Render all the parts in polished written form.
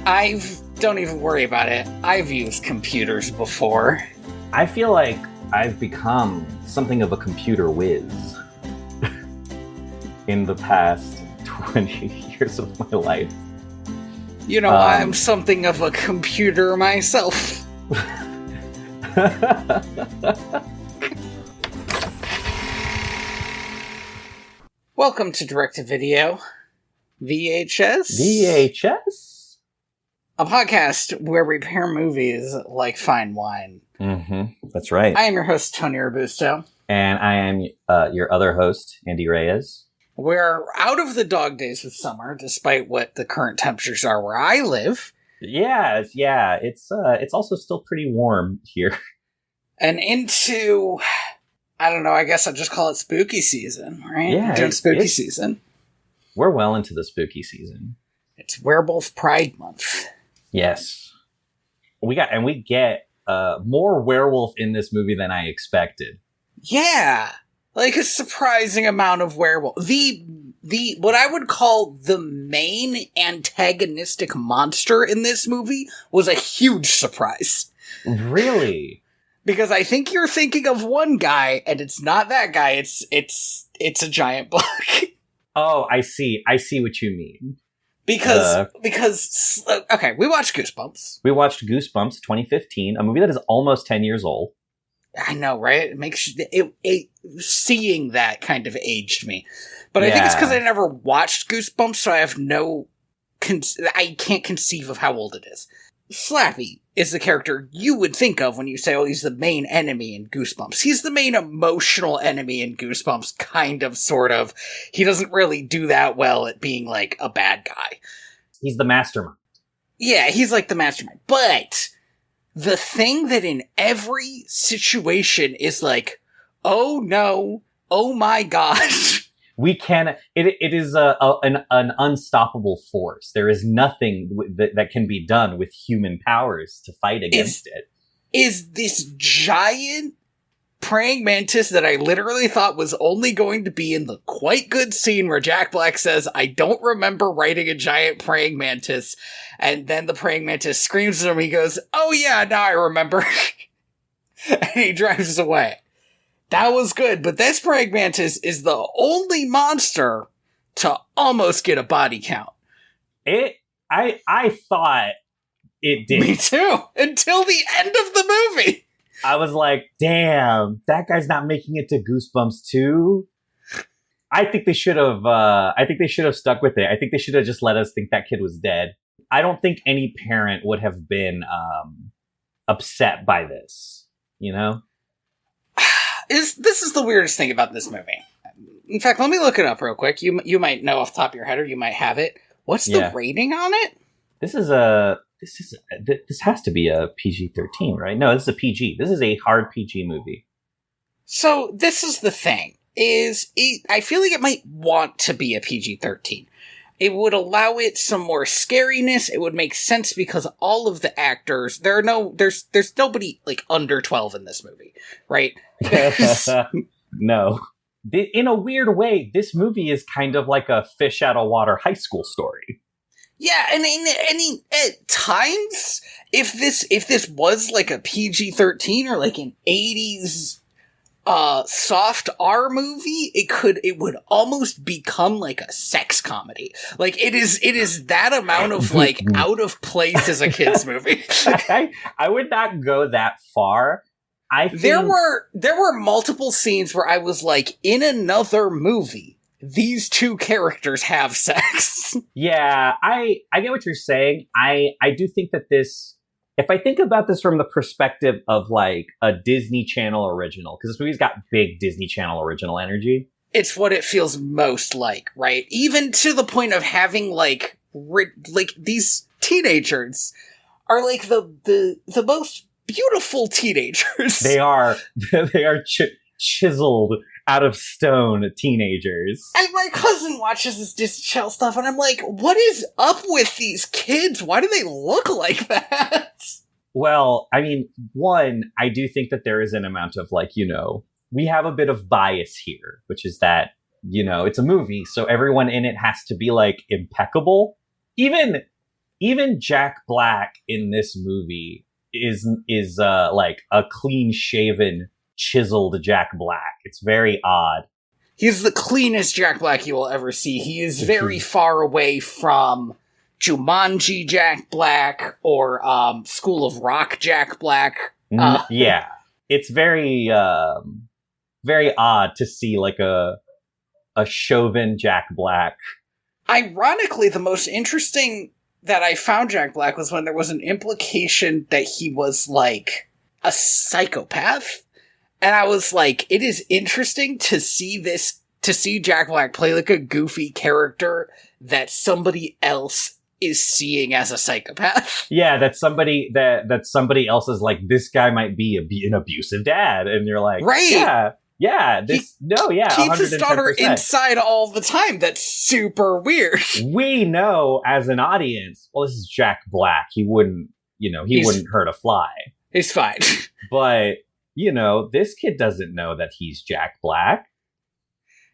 Don't even worry about it. I've used computers before. I feel like I've become something of a computer whiz in the past 20 years of my life. You know, I'm something of a computer myself. Welcome to Direct-to-Video VHS. VHS? A podcast where we pair movies like fine wine. Mm-hmm. That's right. I am your host, Tony Robusto. And I am your other host, Andy Reyes. We're out of the dog days of summer, despite what the current temperatures are where I live. Yeah. It's also still pretty warm here. And into, I don't know, I guess I'll just call it spooky season, right? Yeah. Doing spooky season. We're well into the spooky season. It's Werewolf Pride Month. Yes. We get more werewolf in this movie than I expected. Yeah. Like a surprising amount of werewolf. The what I would call the main antagonistic monster in this movie was a huge surprise. Really? Because I think you're thinking of one guy, and it's not that guy. It's a giant bug. Oh, I see what you mean. Because okay, we watched Goosebumps. We watched Goosebumps 2015, a movie that is almost 10 years old. I know, right? It makes seeing that kind of aged me. But I think it's because I never watched Goosebumps, so I have I can't conceive of how old it is. Slappy is the character you would think of when you say, oh, he's the main enemy in Goosebumps. He's the main emotional enemy in Goosebumps, kind of, sort of. He doesn't really do that well at being, like, a bad guy. He's the mastermind. Yeah, he's like the mastermind. But the thing that in every situation is like, oh no, oh my gosh. We can. It is an unstoppable force. There is nothing that can be done with human powers to fight against it. Is this giant praying mantis that I literally thought was only going to be in the quite good scene where Jack Black says, I don't remember writing a giant praying mantis. And then the praying mantis screams at him. He goes, oh yeah, now I remember. And he drives away. That was good, but this praying mantis is the only monster to almost get a body count. I thought it did. Me too, until the end of the movie. I was like, damn, that guy's not making it to Goosebumps 2. I think they should have stuck with it. I think they should have just let us think that kid was dead. I don't think any parent would have been upset by this, you know? This is the weirdest thing about this movie. In fact, let me look it up real quick. You might know off the top of your head, or you might have it. What's the rating on it? This has to be a PG-13, right? No, this is a PG. This is a hard PG movie. So this is the thing. I feel like it might want to be a PG-13. It would allow it some more scariness. It would make sense because all of the actors, there's nobody like under 12 in this movie, right? No. In a weird way, this movie is kind of like a fish out of water high school story. Yeah, and at times, if this was like a PG-13 or like an 80s soft R movie, it would almost become like a sex comedy. Like it is that amount of like out of place as a kid's movie. I would not go that far. There were multiple scenes where I was like, in another movie, these two characters have sex. Yeah, I get what you're saying. I do think that this, if I think about this from the perspective of like a Disney Channel original, because this movie's got big Disney Channel original energy. It's what it feels most like, right? Even to the point of having like these teenagers are like the most beautiful teenagers. They are chiseled out of stone teenagers. And my cousin watches this Disney Channel stuff, and I'm like, what is up with these kids? Why do they look like that? Well, I mean, one, I do think that there is an amount of like, you know, we have a bit of bias here, which is that, you know, it's a movie, so everyone in it has to be like impeccable. Even even Jack Black in this movie is like a clean shaven, chiseled Jack Black. It's very odd. He's the cleanest Jack Black you will ever see. He is very far away from Jumanji Jack Black or School of Rock Jack Black. Yeah, it's very very odd to see like a Chauvin Jack Black. Ironically, the most interesting that I found Jack Black was when there was an implication that he was like a psychopath. And I was like, it is interesting to see Jack Black play like a goofy character that somebody else is seeing as a psychopath. Yeah, that somebody else is like, this guy might be an abusive dad. And you're like, right. Yeah, keeps 110%. his daughter inside all the time. That's super weird. We know as an audience, well, this is Jack Black. He wouldn't hurt a fly. He's fine. But, this kid doesn't know that he's Jack Black.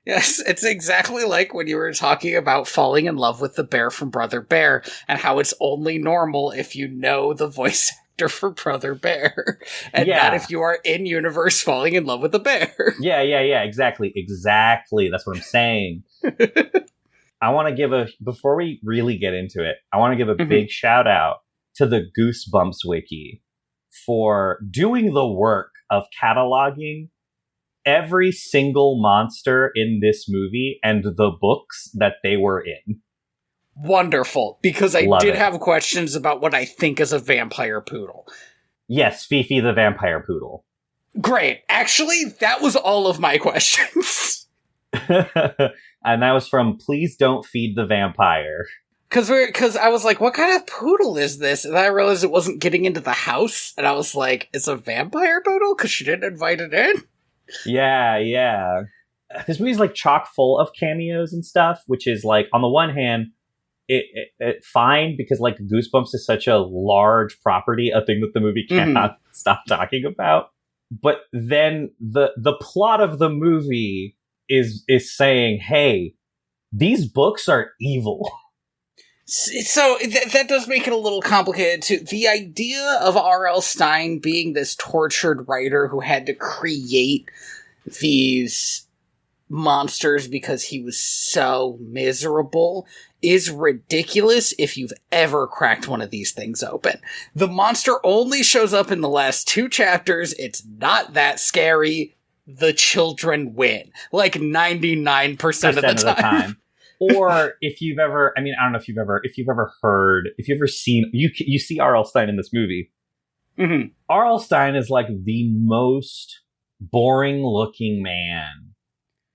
Yes, it's exactly like when you were talking about falling in love with the bear from Brother Bear and how it's only normal if you know the voice actor for Brother Bear and not if you are in universe falling in love with the bear. Yeah, exactly. That's what I'm saying. I want to before we really get into it, I want to give a big shout out to the Goosebumps wiki for doing the work of cataloging every single monster in this movie and the books that they were in. Wonderful, because I did have questions about what I think is a vampire poodle. Yes, Fifi the vampire poodle. Great. Actually, that was all of my questions. And that was from Please Don't Feed the Vampire. Because I was like, what kind of poodle is this? And I realized it wasn't getting into the house. And I was like, it's a vampire poodle? Because she didn't invite it in? Yeah. This movie's like chock full of cameos and stuff, which is like, on the one hand, it fine, because like Goosebumps is such a large property, a thing that the movie cannot stop talking about. But then the plot of the movie is saying, hey, these books are evil. So that does make it a little complicated too. The idea of R.L. Stine being this tortured writer who had to create these monsters because he was so miserable is ridiculous if you've ever cracked one of these things open. The monster only shows up in the last 2 chapters. It's not that scary. The children win. Like 99% of the time. Or if you've ever, I don't know if you've ever seen, you see R.L. Stine in this movie. Mm-hmm. R.L. Stine is like the most boring looking man.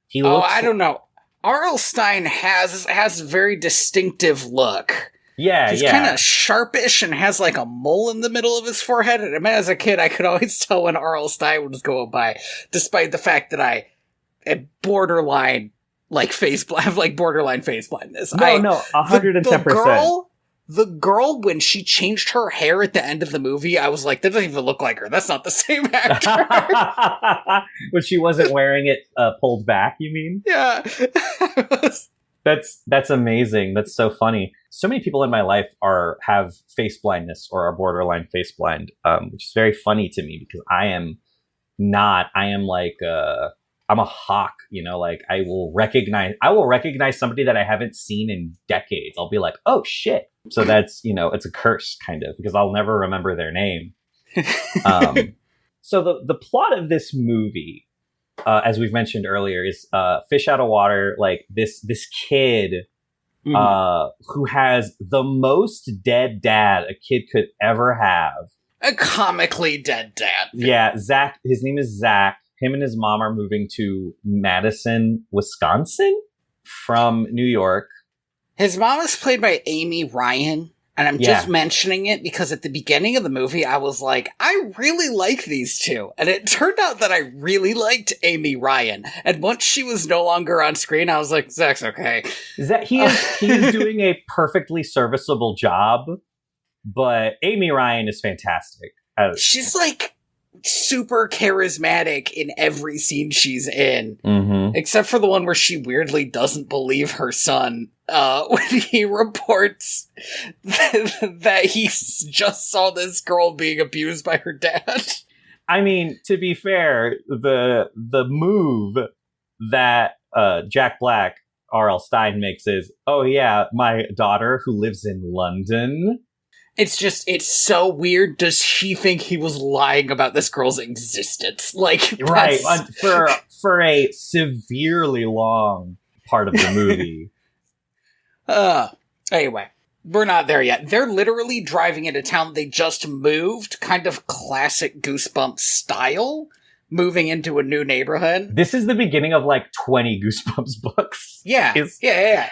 He looks. I don't know. R.L. Stine has a very distinctive look. Yeah, he's kind of sharpish and has like a mole in the middle of his forehead. And as a kid, I could always tell when R.L. Stine was going by, despite the fact that I had borderline borderline face blindness. No, 110%. The girl, when she changed her hair at the end of the movie, I was like, that doesn't even look like her. That's not the same actor. When she wasn't wearing it pulled back, you mean? Yeah. That's amazing. That's so funny. So many people in my life have face blindness or are borderline face blind, which is very funny to me because I am not. I am like I'm a hawk, like I will recognize somebody that I haven't seen in decades. I'll be like, oh shit. So that's, it's a curse kind of, because I'll never remember their name. So the plot of this movie, as we've mentioned earlier, is fish out of water. Like this kid who has the most dead dad a kid could ever have. A comically dead dad. Yeah, Zach. His name is Zach. Him and his mom are moving to Madison, Wisconsin from New York. His mom is played by Amy Ryan, and I'm just mentioning it because at the beginning of the movie, I was like, I really like these two. And it turned out that I really liked Amy Ryan. And once she was no longer on screen, I was like, Zach's okay. He is doing a perfectly serviceable job, but Amy Ryan is fantastic. She's like super charismatic in every scene she's in, Mm-hmm. except for the one where she weirdly doesn't believe her son when he reports that he just saw this girl being abused by her dad. I mean, to be fair, the move that Jack Black, R.L. Stine makes is, oh yeah, my daughter who lives in London. It's so weird. Does she think he was lying about this girl's existence? Like, Right, for a severely long part of the movie. Anyway, we're not there yet. They're literally driving into town they just moved, kind of classic Goosebumps style, moving into a new neighborhood. This is the beginning of like 20 Goosebumps books. Yeah. Yeah.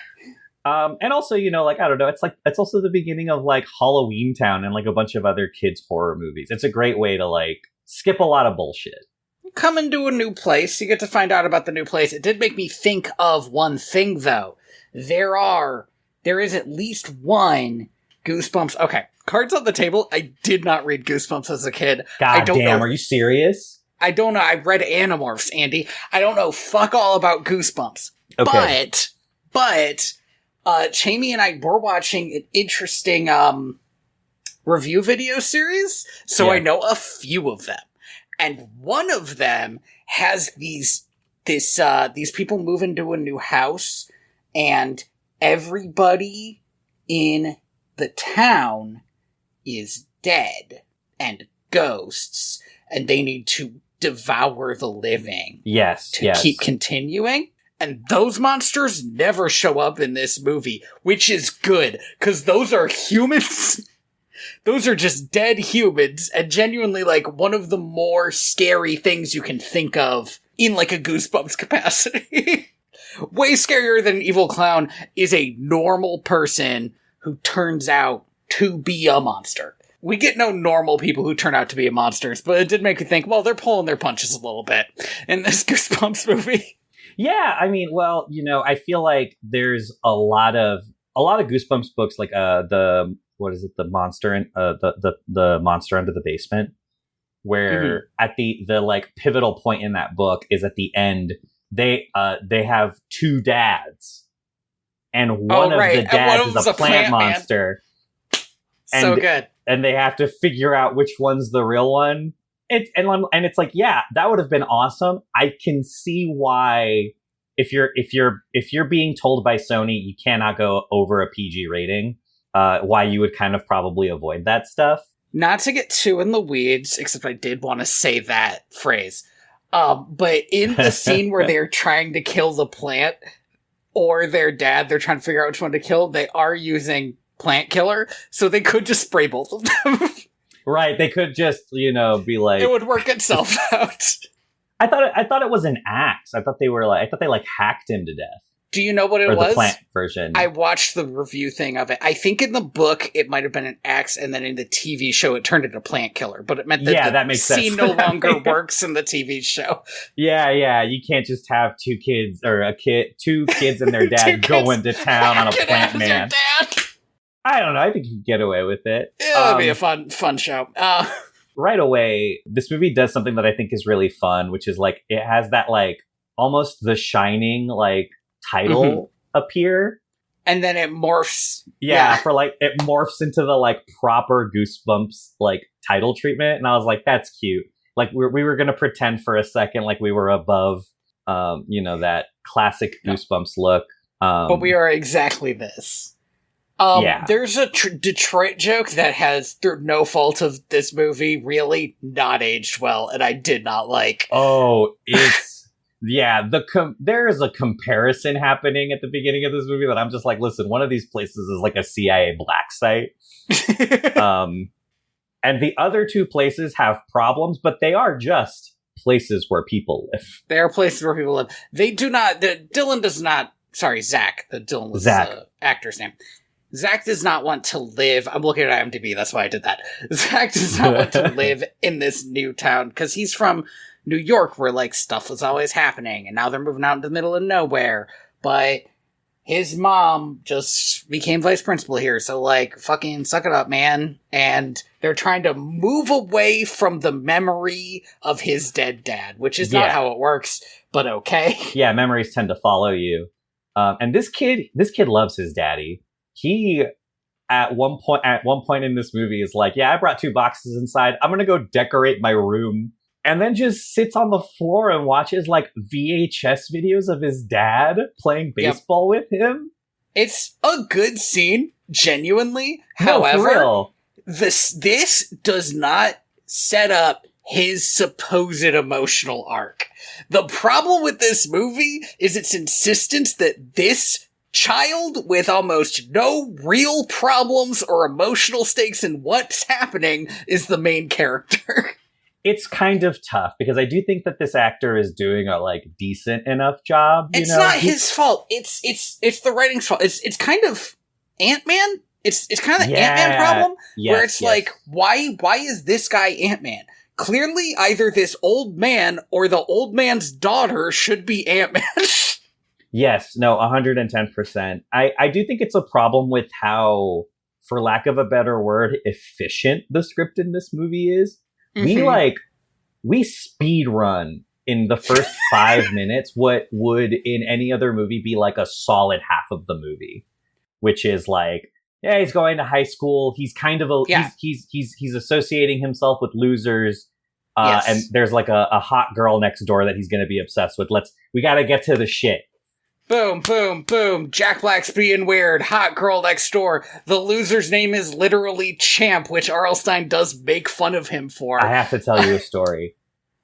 And also, you know, like, I don't know, it's also the beginning of like Halloween Town and like a bunch of other kids' horror movies. It's a great way to like skip a lot of bullshit. Come into a new place, you get to find out about the new place. It did make me think of one thing, though. There is at least one Goosebumps. Okay, cards on the table. I did not read Goosebumps as a kid. God damn, are you serious? I don't know. I read Animorphs, Andy. I don't know fuck all about Goosebumps. Okay. But Chamie and I were watching an interesting review video series, so I know a few of them. And one of them has these people move into a new house, and everybody in the town is dead and ghosts, and they need to devour the living. Yes. To keep continuing. And those monsters never show up in this movie, which is good, because those are humans. Those are just dead humans, and genuinely, like, one of the more scary things you can think of in, like, a Goosebumps capacity. Way scarier than an evil clown is a normal person who turns out to be a monster. We get no normal people who turn out to be monsters, but it did make me think, well, they're pulling their punches a little bit in this Goosebumps movie. Yeah, I mean, well, you know, I feel like there's a lot of Goosebumps books, like the monster and the monster under the basement, where at the like pivotal point in that book is at the end they have two dads, and one of the dads is a plant monster. So good, and they have to figure out which one's the real one. It's like, yeah, that would have been awesome. I can see why if you're being told by Sony you cannot go over a PG rating, why you would kind of probably avoid that stuff. Not to get too in the weeds, except I did want to say that phrase. But in the scene where they're trying to kill the plant or their dad, they're trying to figure out which one to kill. They are using plant killer, so they could just spray both of them. Right, they could just, you know, be like, it would work itself out. I thought it was an axe. I thought they hacked him to death. Do you know what it was? The plant version. I watched the review thing of it. I think in the book it might have been an axe, and then in the TV show it turned into plant killer. But it meant that that makes sense. scene no longer works in the TV show. Yeah, you can't just have two kids and their dad go into town on a plant man. I don't know. I think you can get away with it. It would be a fun show. Right away, this movie does something that I think is really fun, which is like it has that like almost The Shining like title appear, and then it morphs. For like it morphs into the like proper Goosebumps like title treatment, and I was like, that's cute. Like we were gonna pretend for a second like we were above, that classic Goosebumps look, but we are exactly this. There's a Detroit joke that has, through no fault of this movie, really not aged well, and I did not like. Oh, it's there is a comparison happening at the beginning of this movie that I'm just like, listen, one of these places is like a CIA black site, and the other two places have problems, but they are just places where people live. They are places where people live. They do not. Dylan does not. Sorry, Zach. Dylan was the actor's name. Zach does not want to live. I'm looking at IMDb, that's why I did that. Zach does not want to live in this new town because he's from New York, where like stuff was always happening, and now they're moving out into the middle of nowhere. But his mom just became vice principal here, so, like, fucking suck it up, man. And they're trying to move away from the memory of his dead dad, which is not how it works, but okay. Yeah, memories tend to follow you. And this kid loves his daddy. He, at one point in this movie, is like, yeah, I brought 2 boxes inside. I'm gonna go decorate my room. And then just sits on the floor and watches, like, VHS videos of his dad playing baseball with him. It's a good scene, genuinely. No, However, for real. This does not set up his supposed emotional arc. The problem with this movie is its insistence that this child with almost no real problems or emotional stakes in what's happening is the main character. It's kind of tough because I do think that this actor is doing a like decent enough job. It's not his fault. It's the writing's fault. It's kind of Ant-Man. It's kind of the Ant-Man problem where it's like, why is this guy Ant-Man? Clearly, either this old man or the old man's daughter should be Ant-Man. Yes, no, 110%. I do think it's a problem with how, for lack of a better word, efficient the script in this movie is. Mm-hmm. We speed run in the first 5 minutes what would in any other movie be like a solid half of the movie, which is like, yeah, he's going to high school. He's kind of he's associating himself with losers. And there's like a hot girl next door that he's going to be obsessed with. We got to get to the shit. Boom, boom, boom. Jack Black's being weird. Hot girl next door. The loser's name is literally Champ, which R.L. Stine does make fun of him for. I have to tell you a story.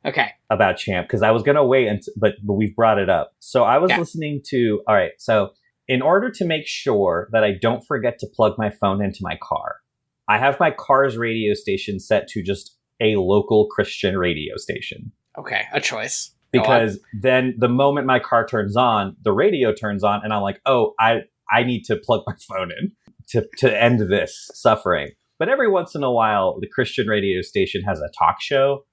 Okay. About Champ, because I was going to wait, but we've brought it up. So I was listening to... All right, so in order to make sure that I don't forget to plug my phone into my car, I have my car's radio station set to just a local Christian radio station. Okay, a choice. Because then the moment my car turns on, the radio turns on, and I'm like, oh, I need to plug my phone in to end this suffering. But every once in a while, the Christian radio station has a talk show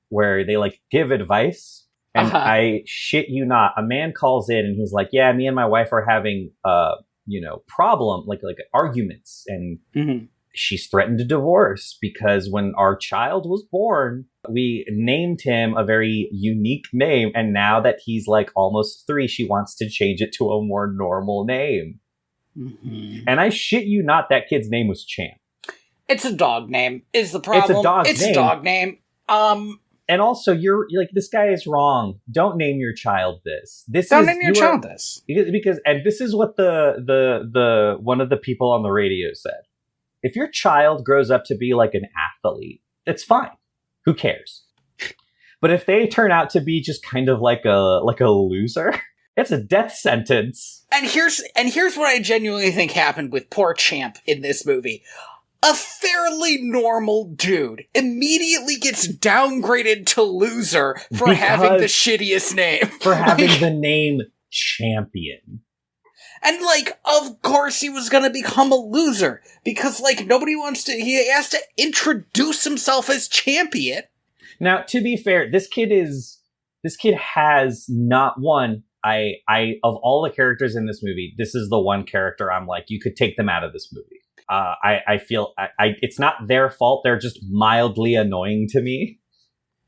where they like give advice. And I shit you not, a man calls in and he's like, yeah, me and my wife are having, problem, like arguments. And she's threatened to divorce because when our child was born, we named him a very unique name. And now that he's like almost 3, she wants to change it to a more normal name. Mm-hmm. And I shit you not, that kid's name was Champ. It's a dog name, is the problem. It's a dog name. And also, you're like, this guy is wrong. Don't name your child this. Don't name your child this. Because, and this is what the one of the people on the radio said. If your child grows up to be like an athlete, it's fine. Who cares? But if they turn out to be just kind of like a loser, it's a death sentence. And here's what I genuinely think happened with poor Champ in this movie. A fairly normal dude immediately gets downgraded to loser for having the shittiest name. For having the name Champion. And, like, of course he was gonna become a loser. Because, like, he has to introduce himself as champion. Now, to be fair, this kid has not one. Of all the characters in this movie, this is the one character I'm like, you could take them out of this movie. I feel it's not their fault. They're just mildly annoying to me.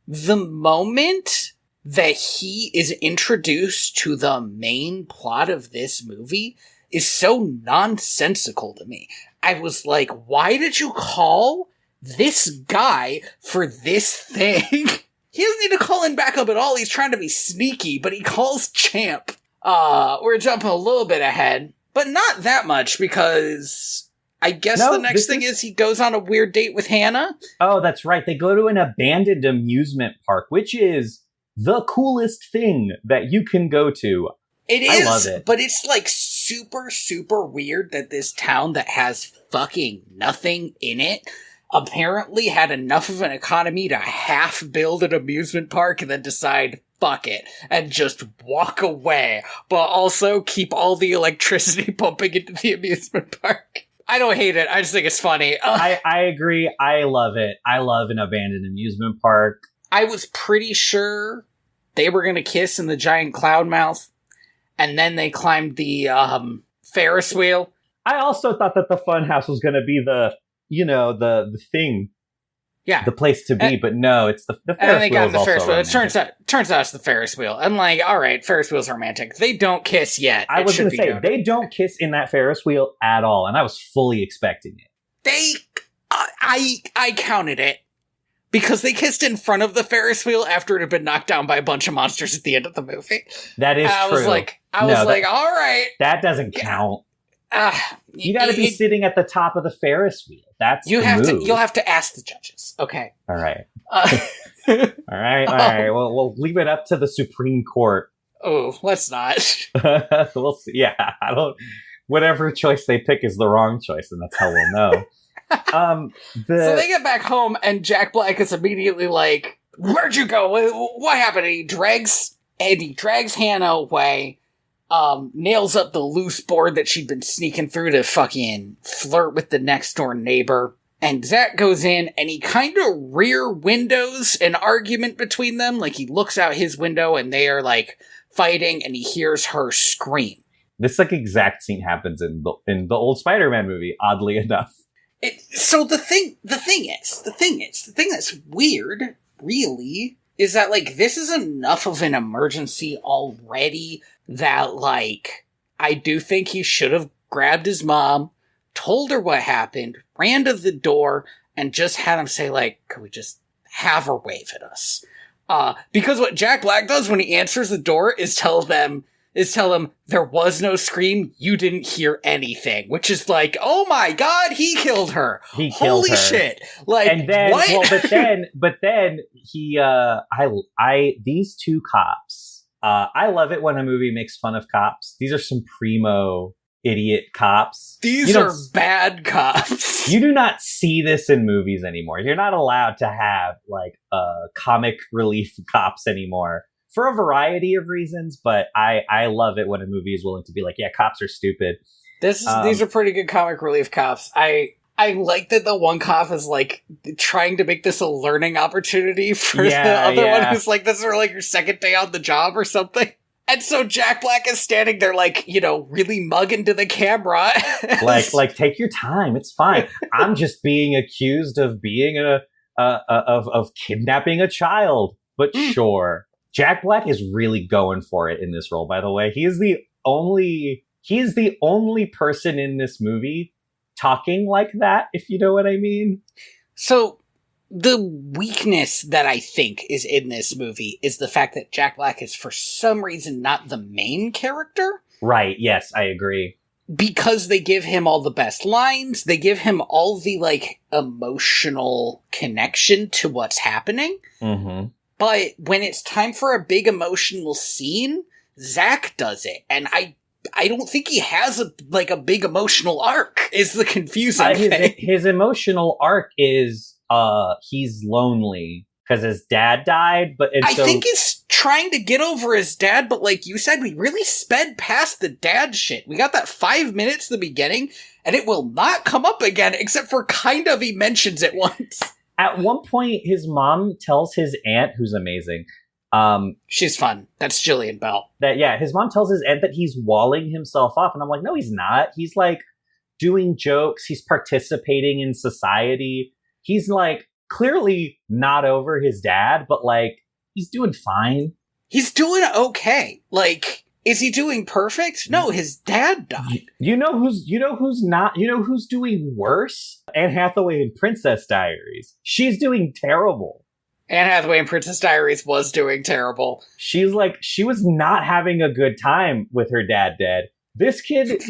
The moment that he is introduced to the main plot of this movie is so nonsensical to me. I was like, why did you call this guy for this thing? He doesn't need to call in backup at all. He's trying to be sneaky, but he calls Champ. We're jumping a little bit ahead, but not that much because I guess the next thing is he goes on a weird date with Hannah. Oh, that's right. They go to an abandoned amusement park, which is the coolest thing that you can go to. It is, I love it. But it's like super, super weird that this town that has fucking nothing in it apparently had enough of an economy to half build an amusement park and then decide, fuck it, and just walk away, but also keep all the electricity pumping into the amusement park. I don't hate it. I just think it's funny. I agree. I love it. I love an abandoned amusement park. I was pretty sure they were going to kiss in the giant cloud mouth, and then they climbed the Ferris wheel. I also thought that the funhouse was going to be the thing. Yeah. The place to be, but no, it's the Ferris wheel. And they got the Ferris wheel. It Romantic. turns out it's the Ferris wheel. And like, all right, Ferris wheel's romantic. They don't kiss yet. I was going to say, they don't kiss in that Ferris wheel at all, and I was fully expecting it. I counted it. Because they kissed in front of the Ferris wheel after it had been knocked down by a bunch of monsters at the end of the movie. That is true. I was like, all right. That doesn't count. You got to be sitting at the top of the Ferris wheel. That's you'll have to ask the judges. Okay. All right. All right. Well, we'll leave it up to the Supreme Court. Oh, let's not. We'll see. Yeah, whatever choice they pick is the wrong choice, and that's how we'll know. So they get back home, and Jack Black is immediately like, "Where'd you go? What happened?" And he drags Hannah away. Nails up the loose board that she'd been sneaking through to fucking flirt with the next door neighbor. And Zach goes in and he kind of rear windows an argument between them. Like he looks out his window and they are like fighting and he hears her scream. This like exact scene happens in the old Spider-Man movie, oddly enough. So the thing that's weird, really, is that like this is enough of an emergency already that, like, I do think he should have grabbed his mom, told her what happened, ran to the door, and just had him say, like, could we just have her wave at us? Because what Jack Black does when he answers the door is tell him there was no scream, you didn't hear anything, which is like, oh my god, he killed her. Holy shit. Like, and then, what? Well, but then he, these two cops, I love it when a movie makes fun of cops. These are some primo idiot cops. These are bad cops. You do not see this in movies anymore. You're not allowed to have like comic relief cops anymore for a variety of reasons. But I love it when a movie is willing to be like, yeah, cops are stupid. These are pretty good comic relief cops. I like that the one cop is like trying to make this a learning opportunity for the other one who's like, this is like your second day on the job or something. And so Jack Black is standing there like, really mugging to the camera. like take your time. It's fine. I'm just being accused of being of kidnapping a child. But sure. Jack Black is really going for it in this role, by the way. He is the only person in this movie talking like that, if you know what I mean. So the weakness that I think is in this movie is the fact that Jack Black is for some reason not the main character. Right, yes, I agree. Because they give him all the best lines, they give him all the like emotional connection to what's happening. Mm-hmm. But when it's time for a big emotional scene, Zach does it. And I don't think he has a big emotional arc, is the confusing thing. His emotional arc is he's lonely because his dad died. I think he's trying to get over his dad, but like you said, we really sped past the dad shit. We got that 5 minutes at the beginning, and it will not come up again, except for kind of he mentions it once. At one point, his mom tells his aunt, who's amazing, she's fun. That's Jillian Bell. His mom tells his aunt that he's walling himself off. And I'm like, no, he's not. He's like doing jokes. He's participating in society. He's like clearly not over his dad, but like he's doing fine. He's doing okay. Like, is he doing perfect? No, his dad died. You know who's doing worse? Anne Hathaway in Princess Diaries. She's doing terrible. Anne Hathaway in Princess Diaries was doing terrible. She was not having a good time with her dad dead. This kid,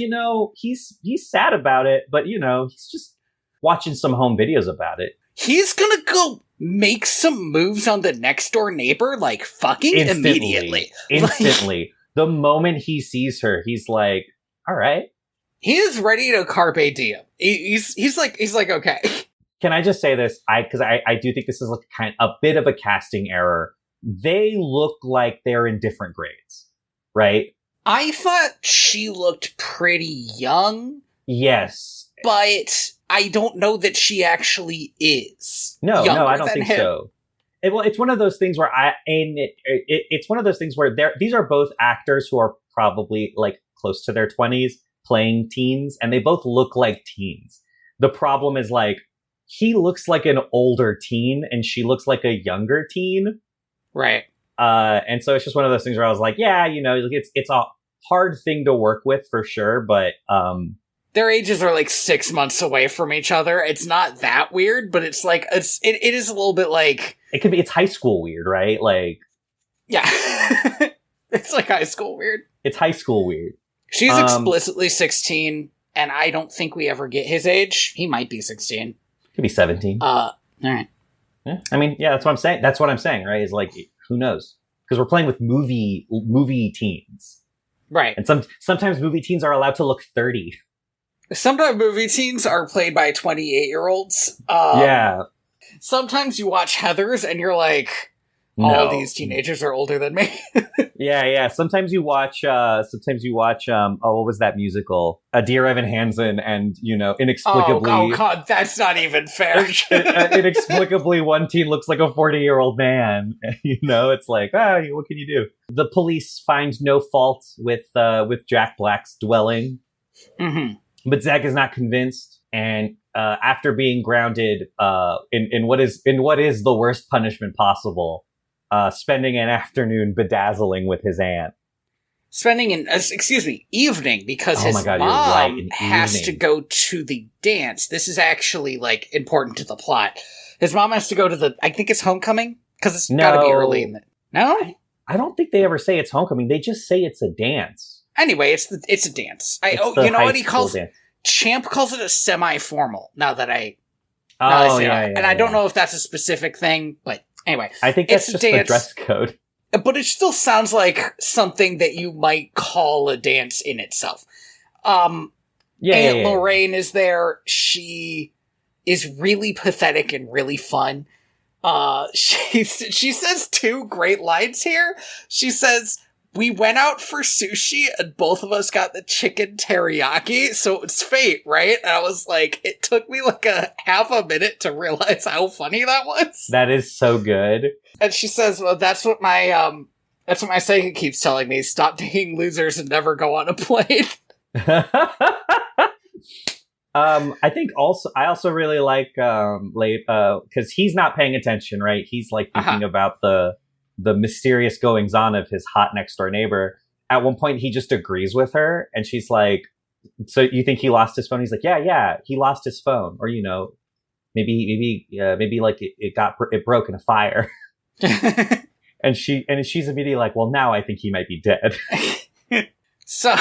he's sad about it, but he's just watching some home videos about it. He's gonna go make some moves on the next door neighbor, like fucking immediately. Instantly. The moment he sees her, he's like, all right. He is ready to carpe diem. He's like, okay. Can I just say this? Because I do think this is a bit of a casting error. They look like they're in different grades, right? I thought she looked pretty young. Yes. But I don't know that she actually is. No, I don't think so. It's one of those things where it's one of those things where these are both actors who are probably like close to their 20s. playing teens, and they both look like teens. The problem is like he looks like an older teen and she looks like a younger teen. Right. And so it's just one of those things where I was like, yeah, it's a hard thing to work with for sure, but their ages are like 6 months away from each other. It's not that weird, but it's like it is a little bit like it's high school weird, right? Like, yeah. It's like high school weird. It's high school weird. She's explicitly 16, and I don't think we ever get his age. He might be 16. Could be 17. All right. Yeah, I mean, yeah, that's what I'm saying. That's what I'm saying, right? Is like, who knows? Because we're playing with movie teens. Right. And sometimes movie teens are allowed to look 30. Sometimes movie teens are played by 28-year-olds. Yeah. Sometimes you watch Heathers and you're like, all these teenagers are older than me. Yeah. Sometimes you watch, what was that musical? Dear Evan Hansen, and, inexplicably... Oh, God, that's not even fair. Inexplicably, one teen looks like a 40-year-old man. It's like, what can you do? The police find no fault with Jack Black's dwelling. Mm-hmm. But Zach is not convinced, and after being grounded in what is the worst punishment possible, spending an afternoon bedazzling with his aunt. Spending evening, because his mom has to go to the dance. This is actually, like, important to the plot. His mom has to go to I think it's homecoming? Because it's gotta be early in the... No? I don't think they ever say it's homecoming. They just say it's a dance. Anyway, it's a dance. You know what he calls it? Champ calls it a semi-formal, now that I say that. And I don't know if that's a specific thing, but anyway. I think that's just the dress code. But it still sounds like something that you might call a dance in itself. Aunt Lorraine is there. She is really pathetic and really fun. She says two great lines here. She says, "We went out for sushi and both of us got the chicken teriyaki, so it's fate, right?" And I was like, it took me like a half a minute to realize how funny that was. That is so good. And she says, "Well, that's what my psychic keeps telling me. Stop dating losers and never go on a plane." I also really like because he's not paying attention, right? He's like thinking about the mysterious goings on of his hot next door neighbor. At one point, he just agrees with her, and she's like, "So you think he lost his phone?" He's like, "Yeah, he lost his phone, or maybe like it broke in a fire." and she's immediately like, "Well, now I think he might be dead." So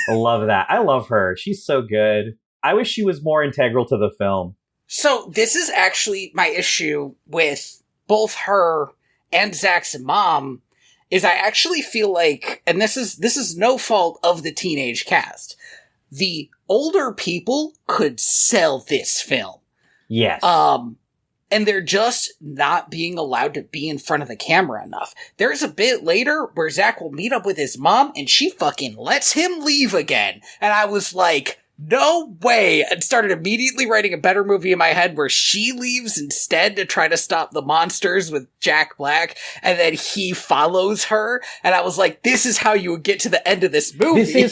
I love that. I love her. She's so good. I wish she was more integral to the film. So this is actually my issue with both her and Zach's mom, is I actually feel like, and this is no fault of the teenage cast, the older people could sell this film. Yes. And they're just not being allowed to be in front of the camera enough. There's a bit later where Zach will meet up with his mom and she fucking lets him leave again. And I was like, no way, and started immediately writing a better movie in my head where she leaves instead to try to stop the monsters with Jack Black, and then he follows her, and I was like, this is how you would get to the end of this movie.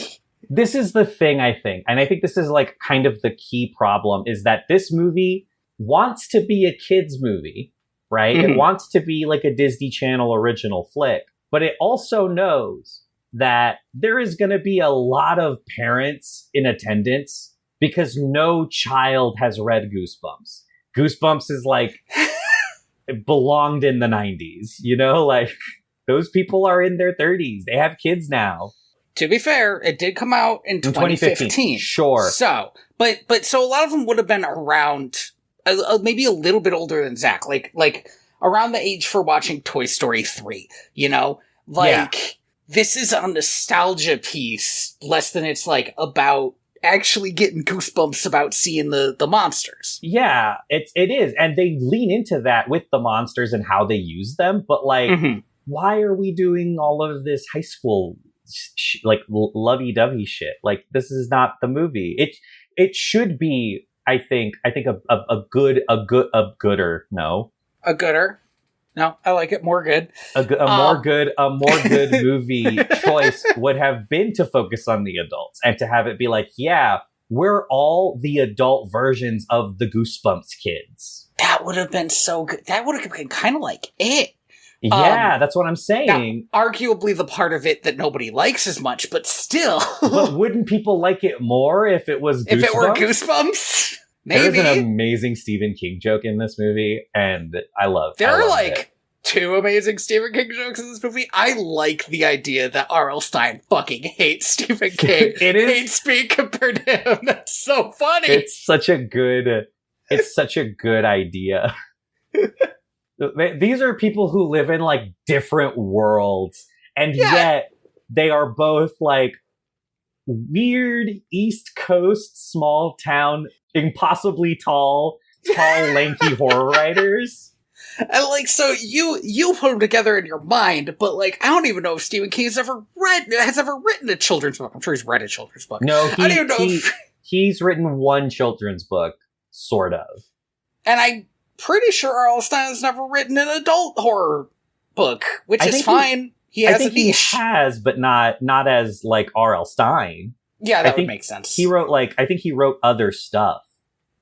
This is the thing, I think, and I think this is like kind of the key problem, is that this movie wants to be a kid's movie, right? Mm-hmm. It wants to be like a Disney Channel original flick, but it also knows that there is going to be a lot of parents in attendance because no child has read Goosebumps. Goosebumps is like, it belonged in the 90s, like those people are in their 30s. They have kids now. To be fair, it did come out in 2015. Sure. So, but so a lot of them would have been around, maybe a little bit older than Zach, like around the age for watching Toy Story 3, This is a nostalgia piece, less than it's like about actually getting goosebumps about seeing the monsters. Yeah, it is. And they lean into that with the monsters and how they use them. But why are we doing all of this high school, lovey-dovey shit? Like, this is not the movie. It should be, I think a gooder. No. A gooder? No, I like it. More good. A more good movie choice would have been to focus on the adults and to have it be like, yeah, we're all the adult versions of the Goosebumps kids. That would have been so good. That would have been kind of like it. Yeah, that's what I'm saying. Now, arguably the part of it that nobody likes as much, but still. But wouldn't people like it more if it was Goosebumps? If it were Goosebumps? Maybe. There's an amazing Stephen King joke in this movie, and I love it. There are like 2 amazing Stephen King jokes in this movie. I like the idea that R.L. Stein fucking hates Stephen King. Hates being compared to him. That's so funny. It's such a good idea. These are people who live in like different worlds, and yet they are both like weird East Coast, small town, impossibly tall, lanky horror writers. And like, so you put them together in your mind, but like, I don't even know if Stephen King has ever written a children's book. I'm sure he's read a children's book. No, I don't even know he's written one children's book, sort of. And I'm pretty sure R.L. Stein has never written an adult horror book, which is fine. He has a niche. He has, but not as like R.L. Stein. Yeah, that would make sense. He wrote I think he wrote other stuff.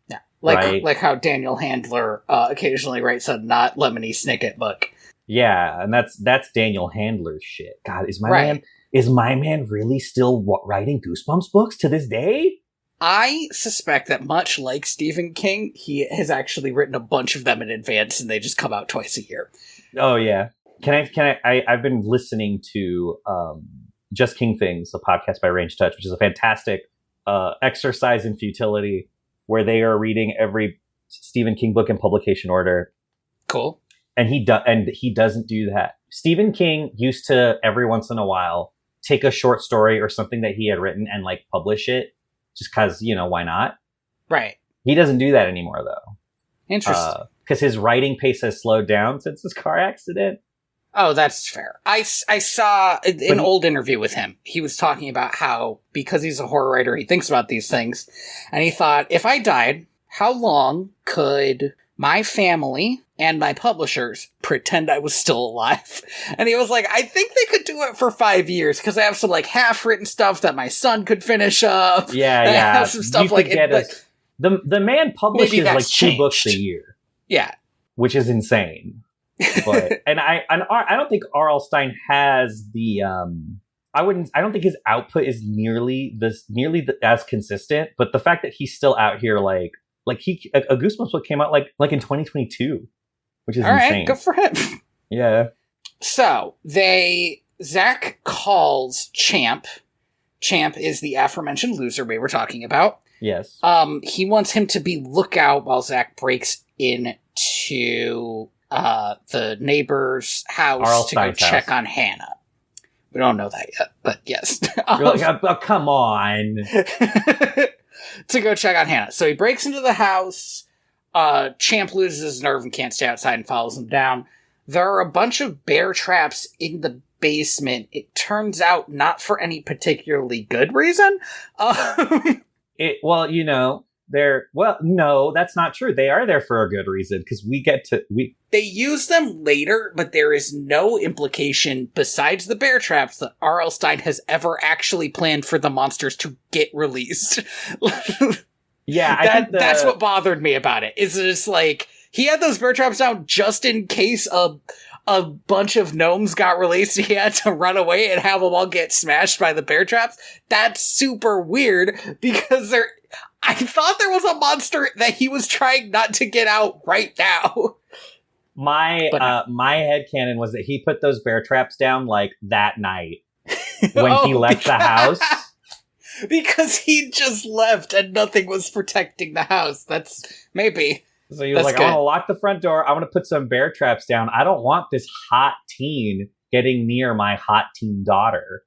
Yeah, like how Daniel Handler occasionally writes a not Lemony Snicket book. Yeah, and that's Daniel Handler's shit. God, is my man really still writing Goosebumps books to this day? I suspect that much like Stephen King, he has actually written a bunch of them in advance, and they just come out twice a year. Oh yeah. I've been listening to Just King Things, a podcast by Range Touch, which is a fantastic exercise in futility, where they are reading every Stephen King book in publication order. Cool. And he doesn't do that. Stephen King used to every once in a while take a short story or something that he had written and like publish it, just because, why not? Right. He doesn't do that anymore though. Interesting. Because his writing pace has slowed down since his car accident. Oh, that's fair. I saw an old interview with him. He was talking about how, because he's a horror writer, he thinks about these things. And he thought, if I died, how long could my family and my publishers pretend I was still alive? And he was like, I think they could do it for 5 years, because I have some like half-written stuff that my son could finish up. Yeah. I have some stuff like it. The man publishes like 2 books a year. Yeah. Which is insane. But I don't think R.L. Stein has the I don't think his output is nearly as consistent, but the fact that he's still out here like a Goosebumps book came out like in 2022, which is insane. All right, good for him. Yeah. So Zach calls Champ. Champ is the aforementioned loser we were talking about. Yes. He wants him to be lookout while Zach breaks into the neighbor's house to go check on Hannah. We don't know that yet, but yes. You're like, oh, come on. To go check on Hannah. So he breaks into the house. Champ loses his nerve and can't stay outside and follows him down. There are a bunch of bear traps in the basement. It turns out not for any particularly good reason. No, that's not true. They are there for a good reason, because they use them later, but there is no implication besides the bear traps that R.L. Stein has ever actually planned for the monsters to get released. Yeah, that's what bothered me about it. Is it's like he had those bear traps down just in case a bunch of gnomes got released. He had to run away and have them all get smashed by the bear traps. That's super weird, because I thought there was a monster that he was trying not to get out right now. My headcanon was that he put those bear traps down like that night when he left the house. Because he just left and nothing was protecting the house. That's maybe. So he was like, I want to lock the front door. I want to put some bear traps down. I don't want this hot teen getting near my hot teen daughter.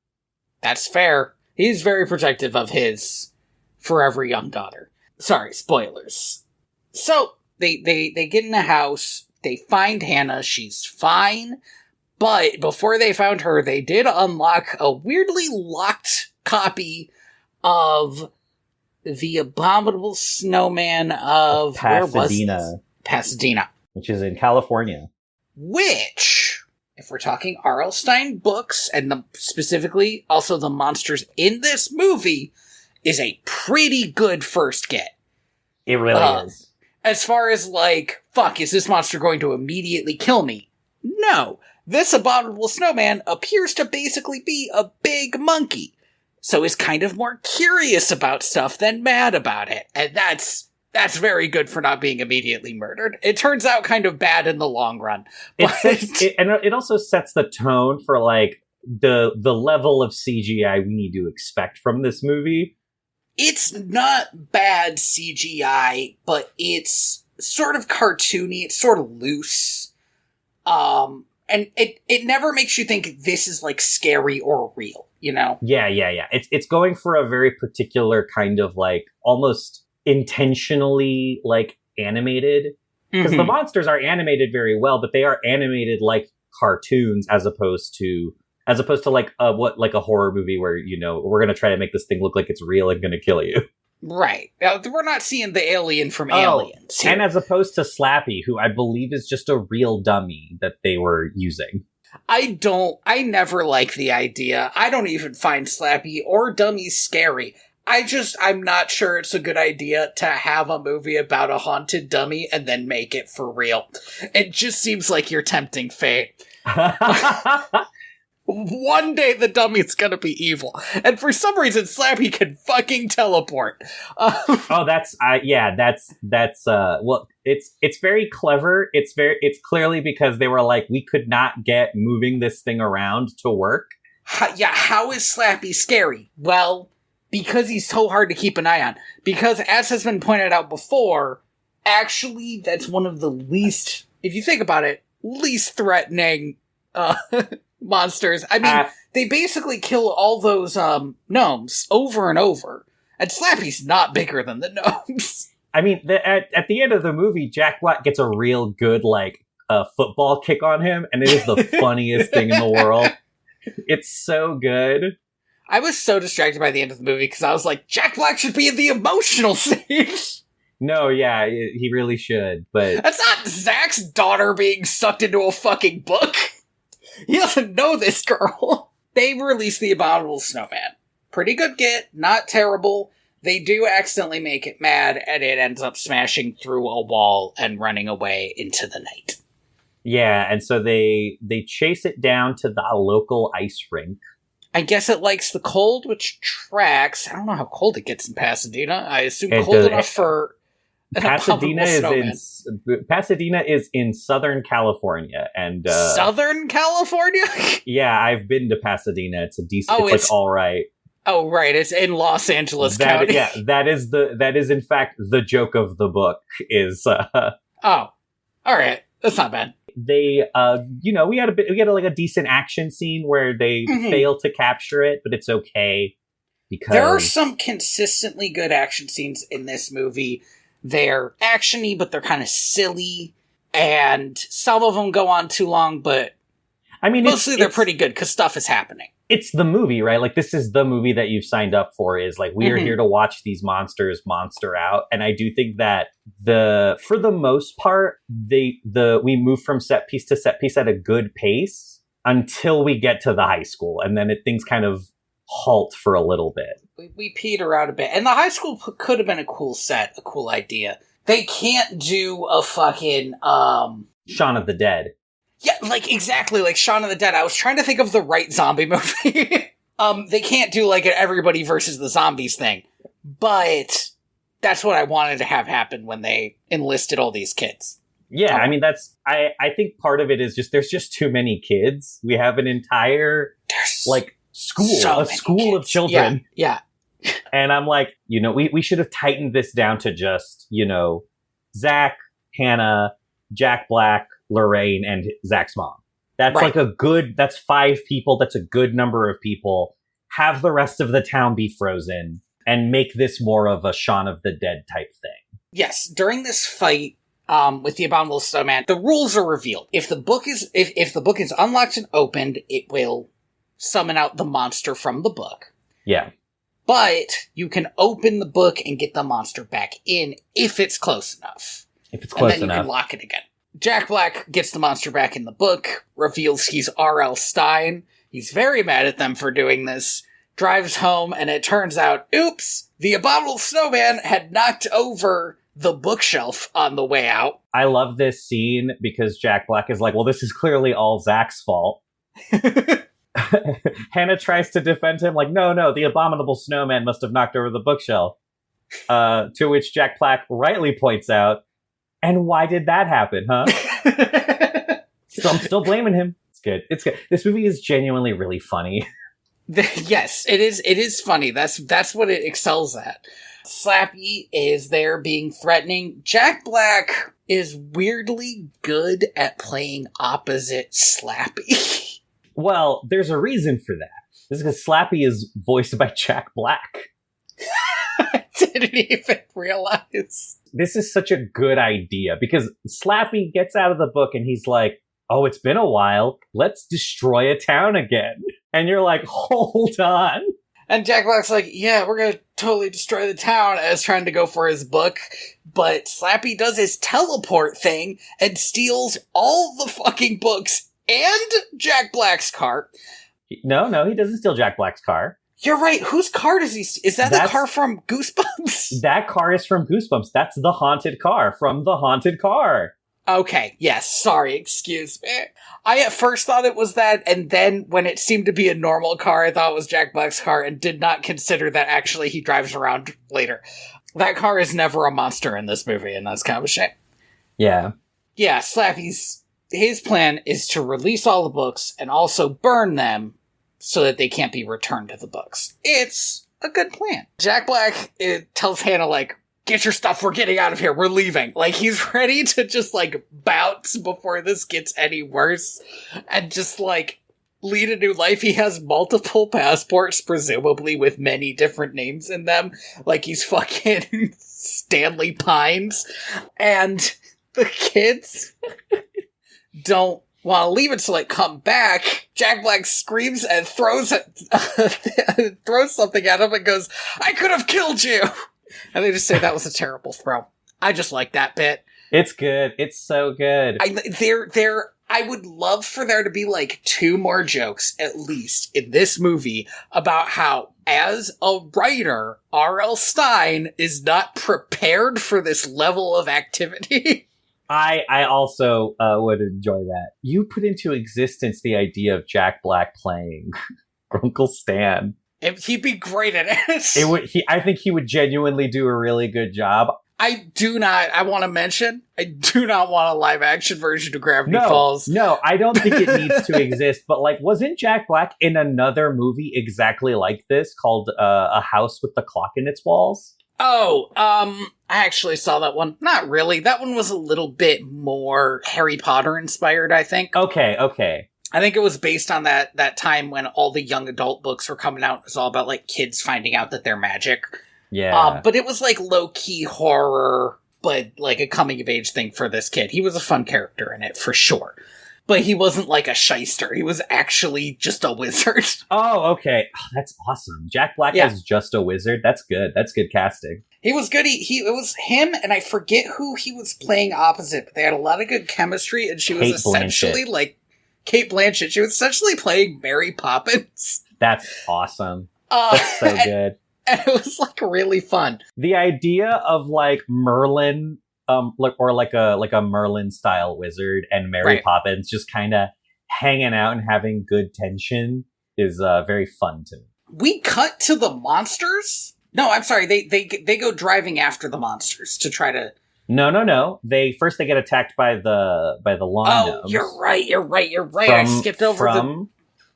That's fair. He's very protective of his forever young daughter. Sorry, spoilers. So they get in the house. They find Hannah. She's fine. But before they found her, they did unlock a weirdly locked copy of The Abominable Snowman of Pasadena. Where was this? Pasadena. Which is in California. which, if we're talking R.L. Stine books, and specifically also the monsters in this movie, is a pretty good first get. It really is. As far as, like, fuck, is this monster going to immediately kill me? No. This abominable snowman appears to basically be a big monkey, so is kind of more curious about stuff than mad about it, and that's very good for not being immediately murdered. It turns out kind of bad in the long run. And it also sets the tone for, like, the level of CGI we need to expect from this movie. It's not bad CGI, but it's sort of cartoony. It's sort of loose. And it never makes you think this is, like, scary or real, you know? Yeah. It's going for a very particular kind of, like, almost intentionally, like, animated. Because the monsters are animated very well, but they are animated like cartoons as opposed to like a horror movie where, you know, we're going to try to make this thing look like it's real and going to kill you. Right. We're not seeing the alien from Aliens here. And as opposed to Slappy, who I believe is just a real dummy that they were using. I never like the idea. I don't even find Slappy or dummies scary. I'm not sure it's a good idea to have a movie about a haunted dummy and then make it for real. It just seems like you're tempting fate. One day the dummy's gonna be evil. And for some reason, Slappy can fucking teleport. It's very clever. It's clearly because they were like, we could not get moving this thing around to work. How is Slappy scary? Well, because he's so hard to keep an eye on. Because, as has been pointed out before, actually, that's one of the least, if you think about it, least threatening, monsters. I mean, they basically kill all those gnomes over and over, and Slappy's not bigger than the gnomes. I mean, at the end of the movie, Jack Black gets a real good, like, football kick on him, and it is the funniest thing in the world. It's so good. I was so distracted by the end of the movie because I was like, Jack Black should be in the emotional scene. No, yeah, he really should, but that's not Zach's daughter being sucked into a fucking book. He doesn't know this girl. They release the Abominable Snowman. Pretty good get, not terrible. They do accidentally make it mad, and it ends up smashing through a wall and running away into the night. Yeah, and so they chase it down to the local ice rink. I guess it likes the cold, which tracks. I don't know how cold it gets in Pasadena. I assume cold enough for Pasadena is in Southern California, and Southern California. Yeah, I've been to Pasadena. It's a decent. It's like all right. Oh, right. It's in Los Angeles County. Yeah, that is in fact the joke of the book. Is oh, all right. That's not bad. They, we had a decent action scene where they fail to capture it, but it's okay because there are some consistently good action scenes in this movie. They're action-y, but they're kind of silly, and some of them go on too long, but I mean, mostly they're pretty good because stuff is happening. It's the movie, right? Like, this is the movie that you've signed up for, is like, we are here to watch these monsters monster out. And I do think that for the most part, we move from set piece to set piece at a good pace until we get to the high school. And then things kind of halt for a little bit. We peter out a bit. And the high school could have been a cool set, a cool idea. They can't do a fucking, Shaun of the Dead. Yeah, like, exactly, like Shaun of the Dead. I was trying to think of the right zombie movie. They can't do, like, an everybody versus the zombies thing. But that's what I wanted to have happen when they enlisted all these kids. Yeah, I mean, I think part of it is just, there's just too many kids. We have an entire, school of children. Yeah. And I'm like, we should have tightened this down to just, Zach, Hannah, Jack Black, Lorraine, and Zach's mom. That's right. That's 5 people. That's a good number of people. Have the rest of the town be frozen and make this more of a Shaun of the Dead type thing. Yes. During this fight, with the Abominable Snowman, the rules are revealed. If the book is, if the book is unlocked and opened, it will summon out the monster from the book. Yeah. But you can open the book and get the monster back in if it's close enough. If it's close enough. And then you can lock it again. Jack Black gets the monster back in the book, reveals he's R.L. Stein. He's very mad at them for doing this, drives home, and it turns out, oops, the abominable snowman had knocked over the bookshelf on the way out. I love this scene because Jack Black is like, well, this is clearly all Zach's fault. Hannah tries to defend him, like, no, the abominable snowman must have knocked over the bookshelf. To which Jack Black rightly points out, and why did that happen, huh? So I'm still blaming him. It's good. It's good. This movie is genuinely really funny. Yes, it is. It is funny. That's what it excels at. Slappy is there being threatening. Jack Black is weirdly good at playing opposite Slappy. Well, there's a reason for that. This is because Slappy is voiced by Jack Black. I didn't even realize. This is such a good idea because Slappy gets out of the book and he's like, oh, it's been a while. Let's destroy a town again. And you're like, hold on. And Jack Black's like, yeah, we're going to totally destroy the town, as trying to go for his book. But Slappy does his teleport thing and steals all the fucking books and Jack Black's car. No, he doesn't steal Jack Black's car. You're right. Whose car does he steal? Is that the car from Goosebumps? That car is from Goosebumps. That's the haunted car from the haunted car. Okay, yes, sorry, excuse me. I at first thought it was that, and then when it seemed to be a normal car, I thought it was Jack Black's car, and did not consider that actually he drives around later. That car is never a monster in this movie, and that's kind of a shame. Yeah. Yeah, Slappy's, his plan is to release all the books, and also burn them, so that they can't be returned to the books. It's a good plan. Jack Black tells Hannah, like, get your stuff, we're getting out of here, we're leaving. Like, he's ready to just, like, bounce before this gets any worse, and just, like, lead a new life. He has multiple passports, presumably with many different names in them, like he's fucking Stanley Pines, and the kids don't want to leave it, so, like, come back. Jack Black screams and throws something at him and goes, I could have killed you! And they just say that was a terrible throw. I just like that bit. It's good. It's so good. I would love for there to be like 2 more jokes, at least, in this movie about how, as a writer, R.L. Stein is not prepared for this level of activity. I also would enjoy that. You put into existence the idea of Jack Black playing Uncle Stan. He'd be great at it. I think he would genuinely do a really good job. I want to mention, I do not want a live action version of Gravity Falls. No, I don't think it needs to exist. But, like, wasn't Jack Black in another movie exactly like this called A House with the Clock in Its Walls? Oh, I actually saw that one. Not really. That one was a little bit more Harry Potter inspired, I think. Okay. I think it was based on that time when all the young adult books were coming out. It was all about, like, kids finding out that they're magic. Yeah. But it was, like, low-key horror, but, like, a coming-of-age thing for this kid. He was a fun character in it, for sure. But he wasn't, like, a shyster. He was actually just a wizard. Oh, okay. Oh, that's awesome. Jack Black as just a wizard? That's good. That's good casting. He was good. It was him, and I forget who he was playing opposite, but they had a lot of good chemistry, and she was essentially, like, Cate Blanchett. She was essentially playing Mary Poppins. That's awesome. That's so good. And it was, like, really fun. The idea of, like, Merlin, like a Merlin style wizard and Mary Poppins just kind of hanging out and having good tension is very fun to me. We cut to the monsters? No, I'm sorry. They go driving after the monsters to try to. No. They get attacked by the lawn gnomes. Oh, you're right. I skipped over from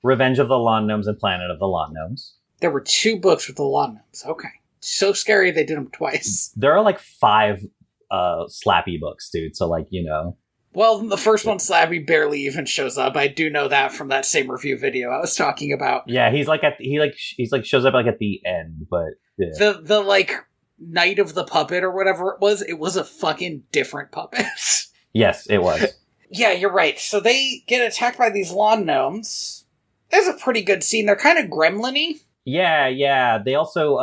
Revenge of the Lawn Gnomes and Planet of the Lawn Gnomes. There were 2 books with the lawn gnomes. Okay, so scary they did them twice. There are like 5 Slappy books, dude. So, like, you know. Well, the first one, Slappy barely even shows up. I do know that from that same review video I was talking about. Yeah, he's like shows up like at the end, but yeah. The like Night of the Puppet or whatever it was a fucking different puppet. Yes, it was. Yeah, you're right. So they get attacked by these lawn gnomes. There's a pretty good scene. They're kind of gremlin-y. Yeah. They also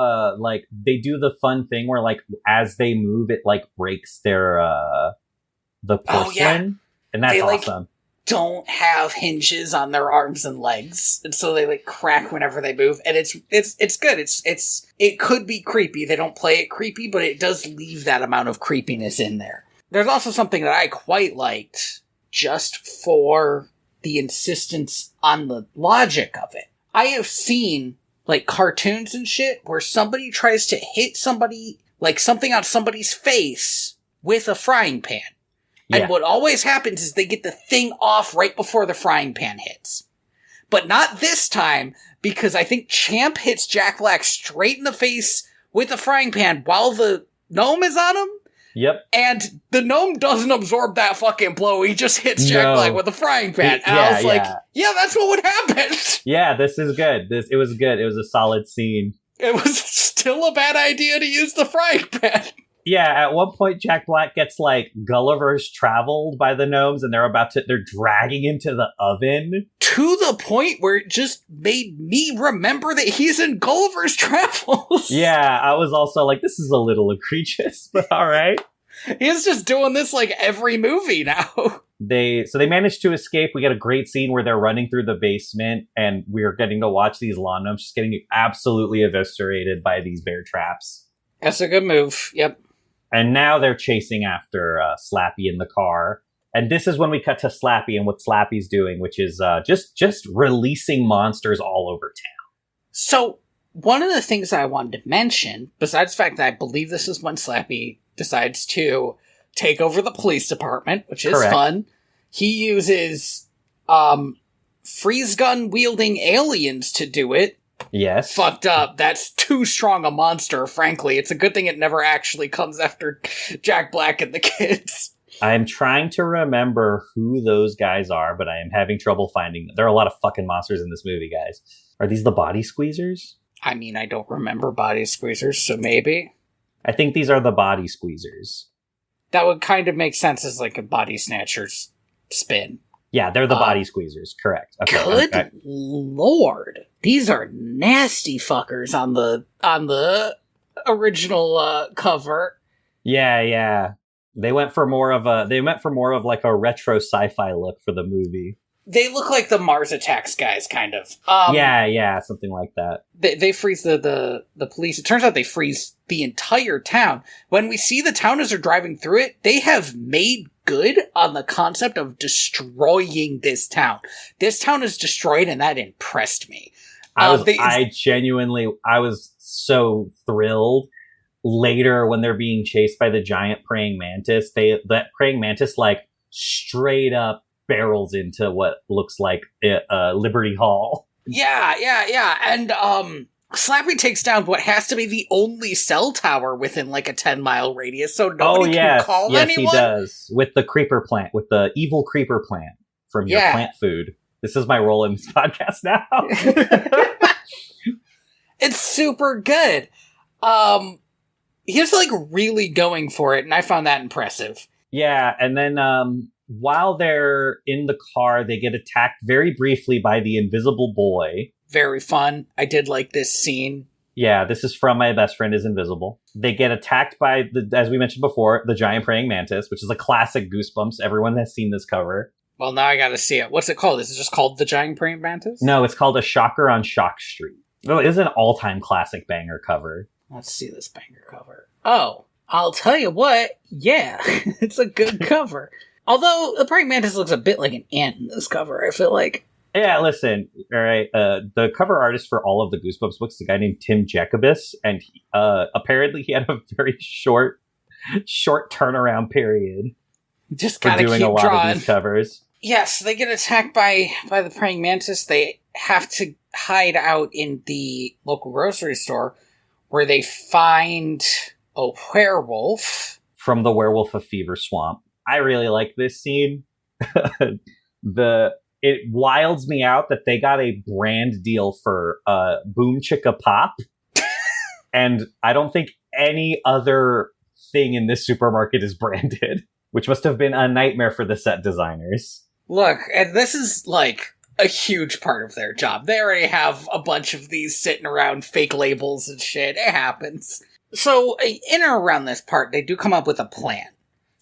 they do the fun thing where, like, as they move, it like breaks their the porcelain, and that's they, awesome. Don't have hinges on their arms and legs, and so they crack whenever they move, and it's good. It could be creepy. They don't play it creepy, but it does leave that amount of creepiness in there. There's also something that I quite liked, just for the insistence on the logic of it. I have seen cartoons and shit where somebody tries to hit somebody, something on somebody's face with a frying pan. And what always happens is they get the thing off right before the frying pan hits. But not this time, because I think Champ hits Jack Black straight in the face with the frying pan while the gnome is on him. Yep. And the gnome doesn't absorb that fucking blow. He just hits Jack Black with a frying pan. And I was yeah, that's what would happen. Yeah, this is good. It was good. It was a solid scene. It was still a bad idea to use the frying pan. Yeah, at one point Jack Black gets Gulliver's traveled by the gnomes, and they're dragging him to the oven. To the point where it just made me remember that he's in Gulliver's Travels. Yeah, I was also this is a little egregious, but alright. He's just doing this every movie now. They manage to escape. We get a great scene where they're running through the basement, and we're getting to watch these lawn gnomes just getting absolutely eviscerated by these bear traps. That's a good move, yep. And now they're chasing after Slappy in the car. And this is when we cut to Slappy and what Slappy's doing, which is just releasing monsters all over town. So, one of the things I wanted to mention, besides the fact that I believe this is when Slappy decides to take over the police department, which is fun, he uses freeze gun wielding aliens to do it. Yes. Fucked up. That's too strong a monster, frankly. It's a good thing it never actually comes after Jack Black and the kids. I'm trying to remember who those guys are, but I am having trouble finding them. There are a lot of fucking monsters in this movie, guys. Are these the body squeezers? I mean, I don't remember body squeezers, so maybe. I think these are the body squeezers. That would kind of make sense as a body snatcher's spin. Yeah, they're the body squeezers, correct. Okay, good lord. These are nasty fuckers on the original cover. Yeah. They went for more of a retro sci-fi look for the movie. They look like the Mars Attacks guys, kind of. Yeah, something like that. They freeze the police. It turns out they freeze the entire town. When we see the town as they're driving through it, they have made good on the concept of destroying this town. This town is destroyed, and that impressed me. I was so thrilled. Later, when they're being chased by the giant praying mantis, that praying mantis straight up barrels into what looks like Liberty Hall. Yeah. And Slappy takes down what has to be the only cell tower within a 10-mile radius, so nobody can call anyone. Yes, he does. With the creeper plant, with the evil creeper plant from your plant food. This is my role in this podcast now. It's super good. He's really going for it, and I found that impressive. Yeah, and then while they're in the car, they get attacked very briefly by the Invisible Boy. Very fun. I did like this scene. Yeah, this is from My Best Friend is Invisible. They get attacked by, as we mentioned before, the giant praying mantis, which is a classic Goosebumps. Everyone has seen this cover. Well, now I gotta see it. What's it called? Is it just called The Giant Praying Mantis? No, it's called A Shocker on Shock Street. No, it is an all-time classic banger cover. Let's see this banger cover. Oh, I'll tell you what. Yeah, it's a good cover. Although the praying mantis looks a bit like an ant in this cover, I feel like. Yeah, listen, all right, the cover artist for all of the Goosebumps books is a guy named Tim Jacobus, and apparently he had a very short turnaround period just for doing a lot of these covers. Yes, they get attacked by the praying mantis. They have to hide out in the local grocery store, where they find a werewolf. From the Werewolf of Fever Swamp. I really like this scene. It wilds me out that they got a brand deal for Boom Chicka Pop. And I don't think any other thing in this supermarket is branded, which must have been a nightmare for the set designers. Look, and this is a huge part of their job. They already have a bunch of these sitting around, fake labels and shit. It happens. So, in or around this part, they do come up with a plan.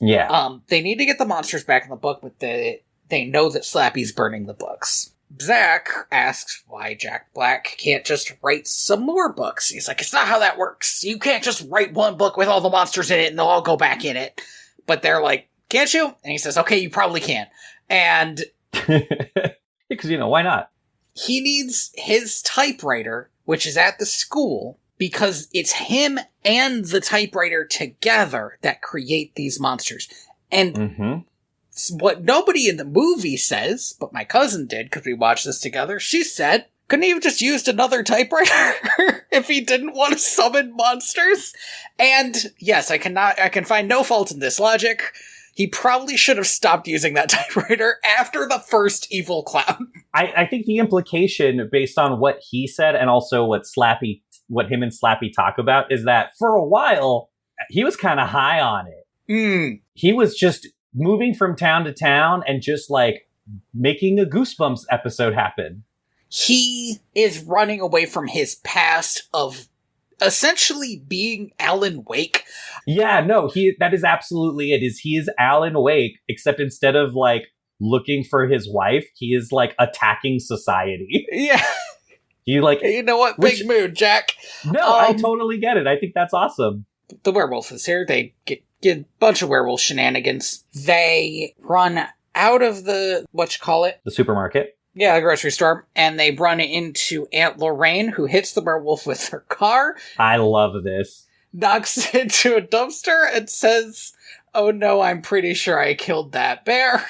Yeah. They need to get the monsters back in the book, but they know that Slappy's burning the books. Zach asks why Jack Black can't just write some more books. He's like, it's not how that works. You can't just write one book with all the monsters in it and they'll all go back in it. But they're like, can't you? And he says, okay, you probably can. And because, why not? he needs his typewriter, which is at the school, because it's him and the typewriter together that create these monsters. And what nobody in the movie says, but my cousin did because we watched this together, she said, couldn't he have just used another typewriter if he didn't want to summon monsters? And yes, I can find no fault in this logic. He probably should have stopped using that typewriter after the first evil clown. I think the implication, based on what he said and also what him and Slappy talk about, is that for a while, he was kind of high on it. He was just moving from town to town and just like making a Goosebumps episode happen. He is running away from his past of essentially being Alan Wake. Yeah, no, that is absolutely it. He is Alan Wake, except instead of like looking for his wife, he is like attacking society. Yeah. You like, you know what? Big mood, Jack. No, I totally get it. I think that's awesome. The werewolf is here. They get a bunch of werewolf shenanigans. They run out of the, the supermarket. Yeah, the grocery store, and they run into Aunt Lorraine, who hits the werewolf with her car. I love this. Knocks into a dumpster and says, oh no, I'm pretty sure I killed that bear.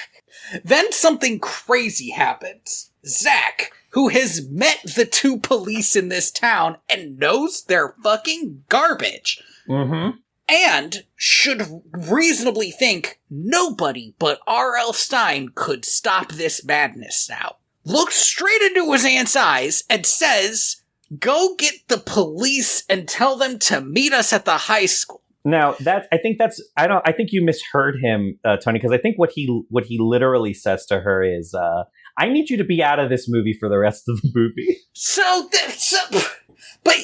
Then something crazy happens. Zach, who has met the two police in this town and knows they're fucking garbage, and should reasonably think nobody but R.L. Stine could stop this madness now, looks straight into his aunt's eyes and says, go get the police and tell them to meet us at the high school. Now, I think you misheard him, Tony, because I think what he literally says to her is, I need you to be out of this movie for the rest of the movie. But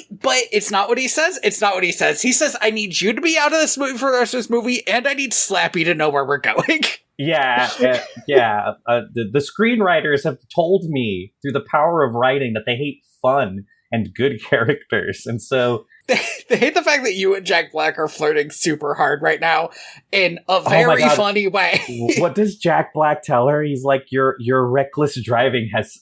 it's not what he says. It's not what he says. He says, I need you to be out of this movie for the rest of this movie, and I need Slappy to know where we're going. Yeah. The screenwriters have told me through the power of writing that they hate fun and good characters. And so they hate the fact that you and Jack Black are flirting super hard right now in a very funny way. What does Jack Black tell her? He's like, your reckless driving has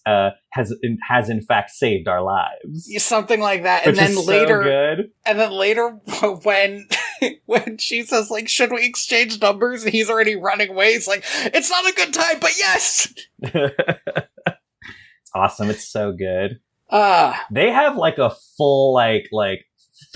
in fact saved our lives. Something like that. Which is so good. And then later when she says, like, should we exchange numbers? And he's already running away. He's like, it's not a good time, but yes. It's awesome. It's so good. They have like a full like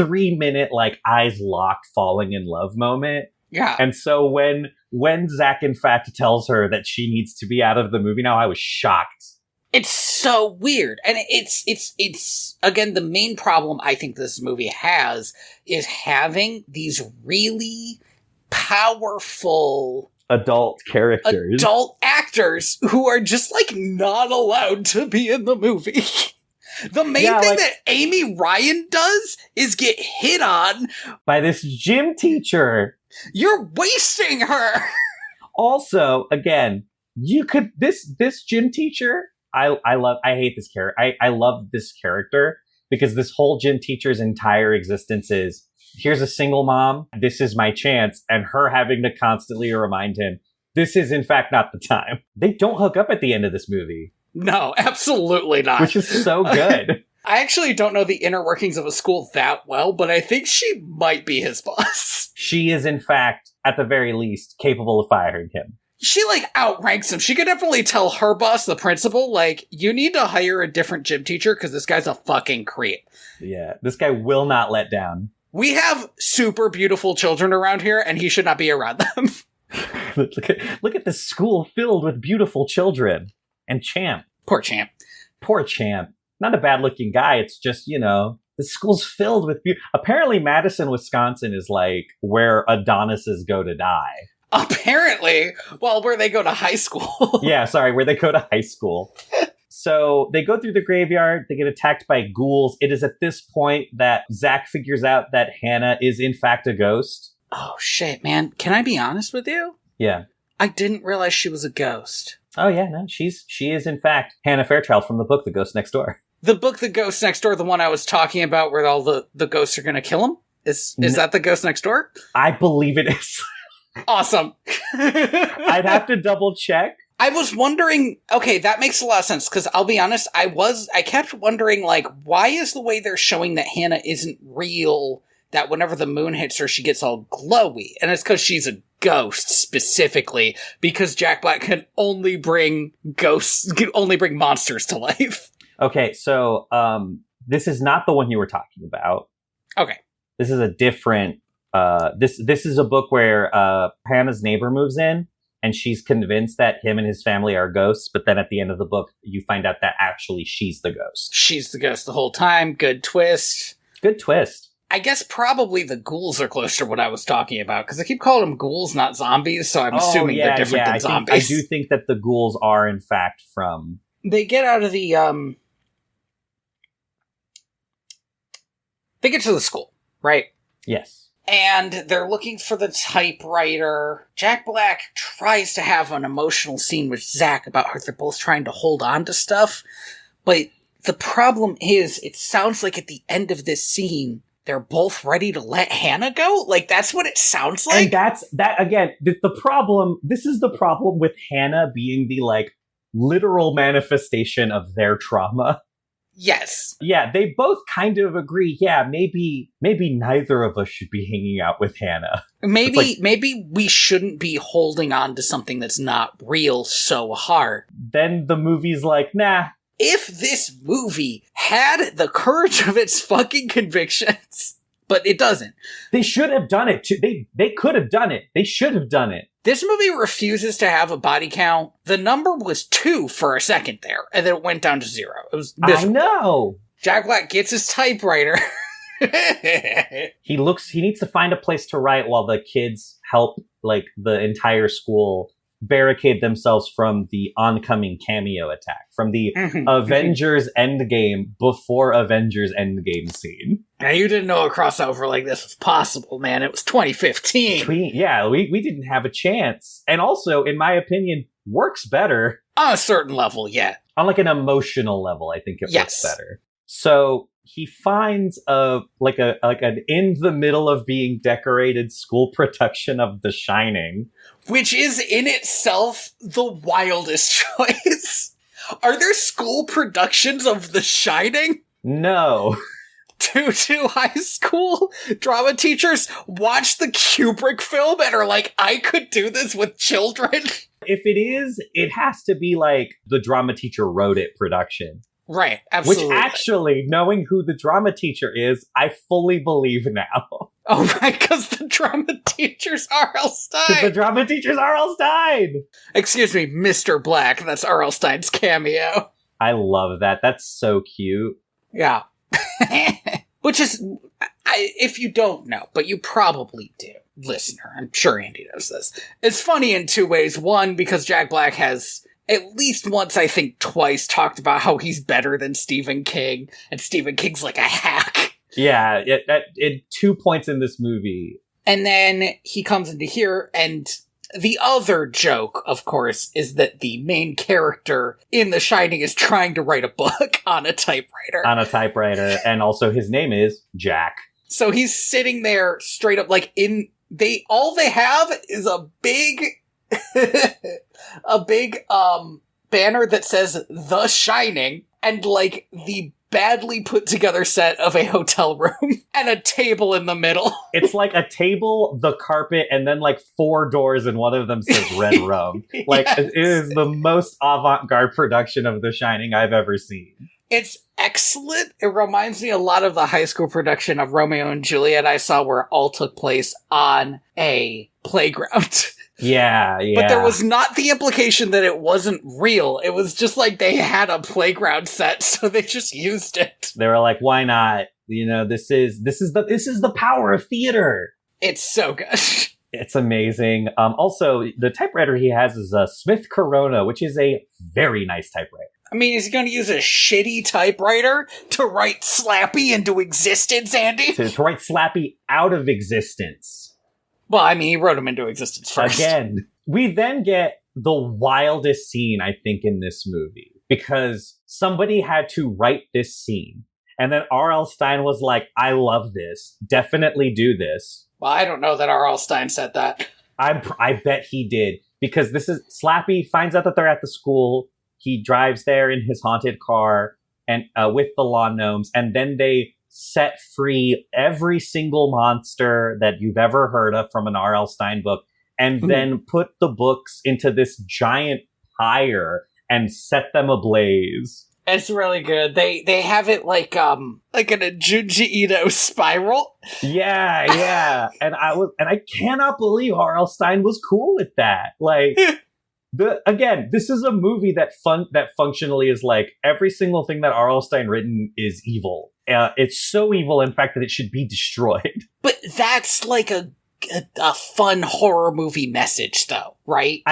3-minute like eyes locked falling in love moment. Yeah. And so when Zach in fact tells her that she needs to be out of the movie now, I was shocked. It's so weird. And it's again, the main problem I think this movie has is having these really powerful adult actors who are just like not allowed to be in the movie. The main thing that Amy Ryan does is get hit on by this gym teacher. You're wasting her. Also, again, this gym teacher, I hate this character. I love this character because this whole gym teacher's entire existence is, here's a single mom, this is my chance, and her having to constantly remind him, this is in fact not the time. They don't hook up at the end of this movie. No, absolutely not. Which is so good. I actually don't know the inner workings of a school that well, but I think she might be his boss. She is, in fact, at the very least, capable of firing him. She, like, outranks him. She could definitely tell her boss, the principal, like, you need to hire a different gym teacher because this guy's a fucking creep. Yeah, this guy will not let down. We have super beautiful children around here, and he should not be around them. Look at this school filled with beautiful children. And Champ. Poor Champ. Poor Champ. Not a bad-looking guy. It's just, the school's filled with apparently Madison, Wisconsin is like where Adonises go to die. Apparently. Well, where they go to high school. Yeah, sorry, where they go to high school. So they go through the graveyard. They get attacked by ghouls. It is at this point that Zach figures out that Hannah is in fact a ghost. Oh, shit, man. Can I be honest with you? Yeah. I didn't realize she was a ghost. Oh, yeah, no, she is, in fact, Hannah Fairchild from the book The Ghost Next Door. The book The Ghost Next Door, the one I was talking about where all the ghosts are going to kill him? Is that The Ghost Next Door? I believe it is. Awesome. I'd have to double check. I was wondering, okay, that makes a lot of sense, because I'll be honest, I kept wondering, like, why is the way they're showing that Hannah isn't real, that whenever the moon hits her, she gets all glowy? And it's because she's a ghost, specifically, because Jack Black can only bring monsters to life. Okay, so, this is not the one you were talking about. Okay. This is a different, this is a book where, Hannah's neighbor moves in, and she's convinced that him and his family are ghosts, but then at the end of the book, you find out that actually she's the ghost. She's the ghost the whole time. Good twist. Good twist. I guess probably the ghouls are closer to what I was talking about, because I keep calling them ghouls, not zombies, so I'm assuming they're different than zombies. I do think that the ghouls are, in fact, from... They get out of the, They get to the school, right? Yes. And they're looking for the typewriter. Jack Black tries to have an emotional scene with Zach about how they're both trying to hold on to stuff. But the problem is, it sounds like at the end of this scene, they're both ready to let Hannah go? Like, that's what it sounds like? And the problem, this is the problem with Hannah being the, like, literal manifestation of their trauma. Yes. Yeah, they both kind of agree, yeah, maybe neither of us should be hanging out with Hannah. Maybe we shouldn't be holding on to something that's not real so hard. Then the movie's like, nah. If this movie had the courage of its fucking convictions, but it doesn't. They should have done it too. They could have done it. They should have done it. This movie refuses to have a body count. The number was 2 for a second there, and then it went down to 0. It was miserable. I know. Jack Black gets his typewriter. He needs to find a place to write while the kids help, like, the entire school barricade themselves from the oncoming cameo attack, from the Avengers Endgame before Avengers Endgame scene. Now, you didn't know a crossover like this was possible, man. It was 2015. We didn't have a chance. And also, in my opinion, works better. On a certain level, yeah. On, like, an emotional level, I think it works better. So he finds an in the middle of being decorated school production of The Shining, which is in itself the wildest choice. Are there school productions of The Shining? No. Two high school drama teachers watch the Kubrick film and are like, I could do this with children. If it is, it has to be like the drama teacher wrote it production. Right, absolutely. Which actually, knowing who the drama teacher is, I fully believe now. Oh, right, because the drama teacher's R.L. Stein. Because the drama teacher's R.L. Stein. Excuse me, Mr. Black. That's R.L. Stein's cameo. I love that. That's so cute. Yeah. Which is, if you don't know, but you probably do, listener, I'm sure Andy knows this. It's funny in 2 ways. One, because Jack Black has... at least once, I think twice, talked about how he's better than Stephen King, and Stephen King's like a hack. Yeah, at 2 points in this movie. And then he comes into here, and the other joke, of course, is that the main character in The Shining is trying to write a book on a typewriter. And also his name is Jack. So he's sitting there straight up, like, all they have is a big... banner that says The Shining and like the badly put together set of a hotel room and a table in the middle. It's like a table, the carpet, and then like 4 doors and one of them says Red Room. Like, yes. It is the most avant-garde production of The Shining I've ever seen. It's excellent. It reminds me a lot of the high school production of Romeo and Juliet I saw, where it all took place on a playground. Yeah. But there was not the implication that it wasn't real. It was just like they had a playground set, so they just used it. They were like, why not? You know, this is the power of theater. It's so good. It's amazing. Also, the typewriter he has is a Smith Corona, which is a very nice typewriter. I mean, is he going to use a shitty typewriter to write Slappy into existence, Andy? To write Slappy out of existence. Well, I mean, he wrote them into existence first. Again, we then get the wildest scene, I think, in this movie, because somebody had to write this scene. And then R.L. Stine was like, I love this. Definitely do this. Well, I don't know that R.L. Stine said that. I bet he did. Because this is Slappy finds out that they're at the school. He drives there in his haunted car and with the lawn gnomes. And then they set free every single monster that you've ever heard of from an R.L. Stine book. And then put the books into this giant pyre and set them ablaze. It's really good. They have it like in a Junji Ito spiral. Yeah. And I cannot believe R.L. Stine was cool with that. Like this is a movie that functionally is like every single thing that R.L. Stine written is evil. It's so evil, in fact, that it should be destroyed. But that's like a fun horror movie message, though, right?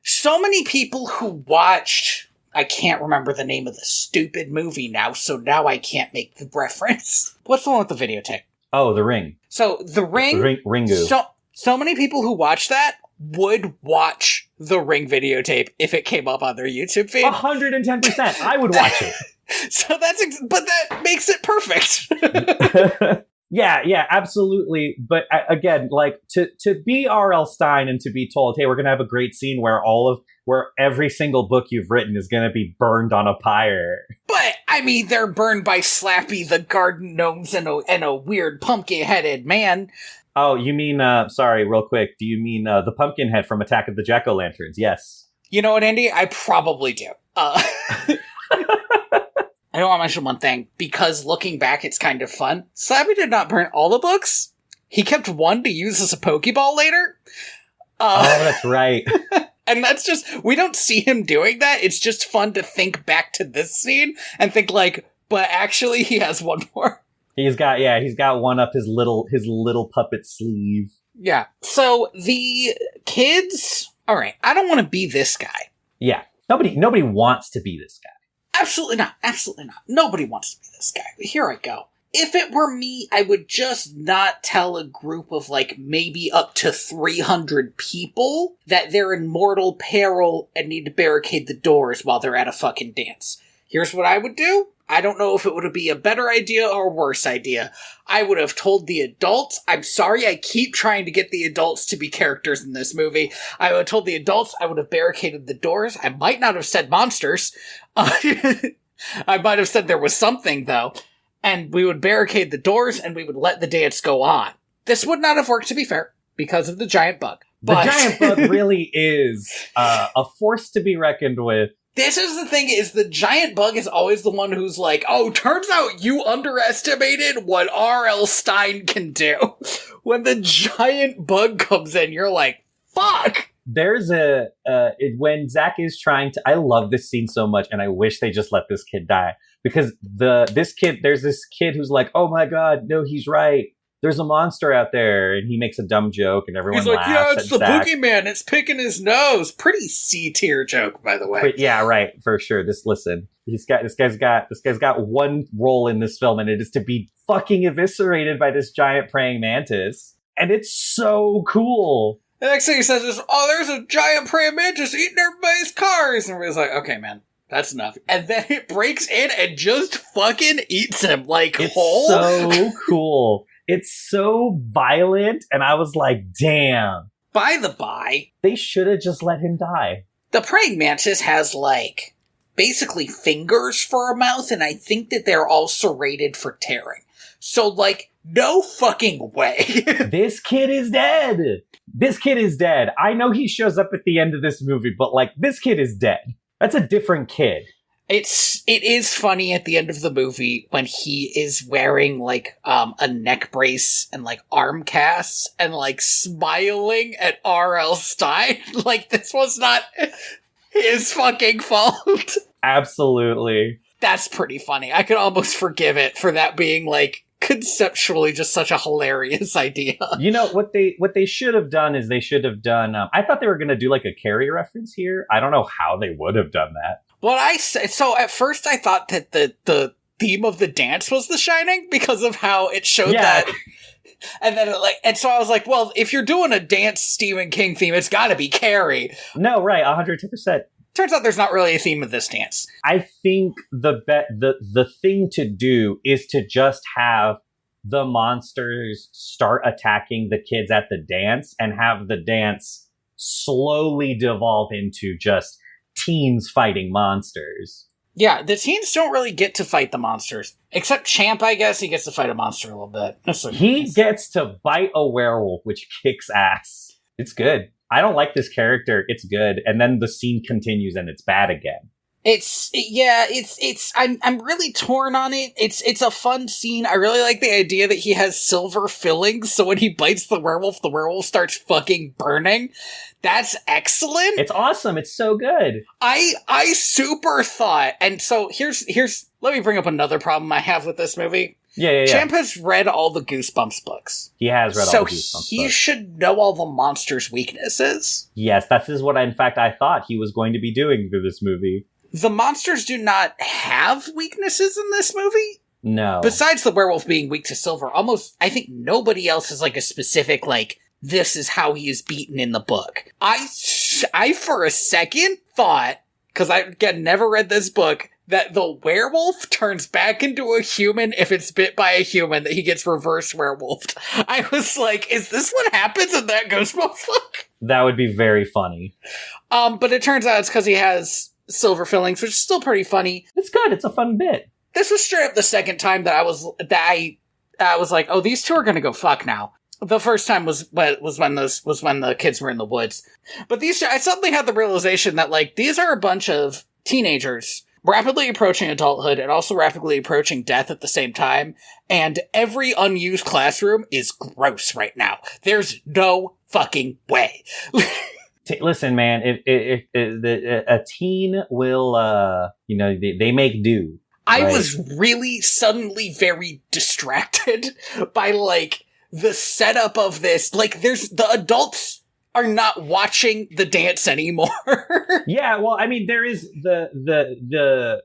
So many people who watched. I can't remember the name of the stupid movie now, so now I can't make the reference. What's the one with the videotape? Oh, The Ring. So, The Ring... Ringu. So many people who watch that would watch The Ring videotape if it came up on their YouTube feed. 110%. I would watch it. But that makes it perfect. Yeah, absolutely. But again, like to be R.L. Stine and to be told, hey, we're going to have a great scene where every single book you've written is going to be burned on a pyre. But, I mean, they're burned by Slappy, the garden gnomes, and a weird pumpkin-headed man. Oh, you mean, sorry, real quick. Do you mean the Pumpkinhead from Attack of the Jack-O-Lanterns? Yes. You know what, Andy? I probably do. I don't want to mention one thing, because looking back, it's kind of fun. Slappy did not burn all the books. He kept one to use as a Pokeball later. Oh, that's right. And that's just, we don't see him doing that. It's just fun to think back to this scene and think like, but actually he has one more. He's got one up his little puppet sleeve. Yeah. So the kids, all right, I don't want to be this guy. Yeah. Nobody wants to be this guy. Absolutely not. Absolutely not. Nobody wants to be this guy. But here I go. If it were me, I would just not tell a group of like maybe up to 300 people that they're in mortal peril and need to barricade the doors while they're at a fucking dance. Here's what I would do. I don't know if it would be a better idea or a worse idea. I would have told the adults, I'm sorry, I keep trying to get the adults to be characters in this movie. I would have told the adults I would have barricaded the doors. I might not have said monsters. I might have said there was something, though. And we would barricade the doors and we would let the dance go on. This would not have worked, to be fair, because of the giant bug. But the giant bug really is a force to be reckoned with. This is the thing, is the giant bug is always the one who's like, oh, turns out you underestimated what R.L. Stine can do. When the giant bug comes in, you're like, fuck! There's when Zach is trying to, I love this scene so much, and I wish they just let this kid die. Because there's this kid who's like, oh my god, no, he's right. There's a monster out there, and he makes a dumb joke, and everyone laughs. He's like, yeah, it's the Zach. boogeyman, it's picking his nose. Pretty C-tier joke, by the way. Yeah, right, for sure. This guy's got one role in this film, and it is to be fucking eviscerated by this giant praying mantis. And it's so cool. The next thing he says is, oh, there's a giant praying mantis eating everybody's cars. And everybody's like, okay, man. That's enough. And then it breaks in and just fucking eats him like it's whole. So cool. It's so violent, and I was like, damn. By the by, they should have just let him die. The praying mantis has, like, basically fingers for a mouth, and I think that they're also rated for tearing. So, like, no fucking way. This kid is dead. This kid is dead. I know he shows up at the end of this movie, but, like, this kid is dead. That's a different kid. It is funny at the end of the movie when he is wearing, like, a neck brace and, like, arm casts and, like, smiling at R.L. Stine. Like, this was not his fucking fault. Absolutely. That's pretty funny. I could almost forgive it for that being, like, conceptually just such a hilarious idea. You know, what they should have done is they should have done, I thought they were going to do, like, a Carrie reference here. I don't know how they would have done that. So at first I thought that the theme of the dance was The Shining because of how it showed that. And then and so I was like, well, if you're doing a dance Stephen King theme, it's got to be Carrie. No, right, 110%. Turns out there's not really a theme of this dance. I think the thing to do is to just have the monsters start attacking the kids at the dance and have the dance slowly devolve into just teens fighting monsters. Yeah, the teens don't really get to fight the monsters. Except Champ, I guess, he gets to fight a monster a little bit. He gets to bite a werewolf, which kicks ass. It's good. I don't like this character. It's good. And then the scene continues and it's bad again. I'm really torn on it. It's a fun scene. I really like the idea that he has silver fillings, so when he bites the werewolf starts fucking burning. That's excellent. It's awesome. It's so good. I super thought, and so here's let me bring up another problem I have with this movie. Yeah. Champ has read all the Goosebumps books. He has read all the Goosebumps books. So he should know all the monsters' weaknesses. Yes, that is what I thought he was going to be doing through this movie. The monsters do not have weaknesses in this movie. No. Besides the werewolf being weak to silver, I think nobody else has like a specific, like, this is how he is beaten in the book. I for a second thought, because I, again, never read this book, that the werewolf turns back into a human if it's bit by a human, that he gets reverse werewolfed. I was like, is this what happens in that Goosebumps book? That would be very funny. But it turns out it's because he has silver fillings, which is still pretty funny. It's good. It's a fun bit. This was straight up the second time that I was like, oh, these two are gonna go fuck now. The first time was when the kids were in the woods. But I suddenly had the realization that, like, these are a bunch of teenagers rapidly approaching adulthood and also rapidly approaching death at the same time. And every unused classroom is gross right now. There's no fucking way. Listen, man, if a teen will, they make do. I was really suddenly very distracted by, like, the setup of this. Like, the adults are not watching the dance anymore. Yeah, well, I mean, there is the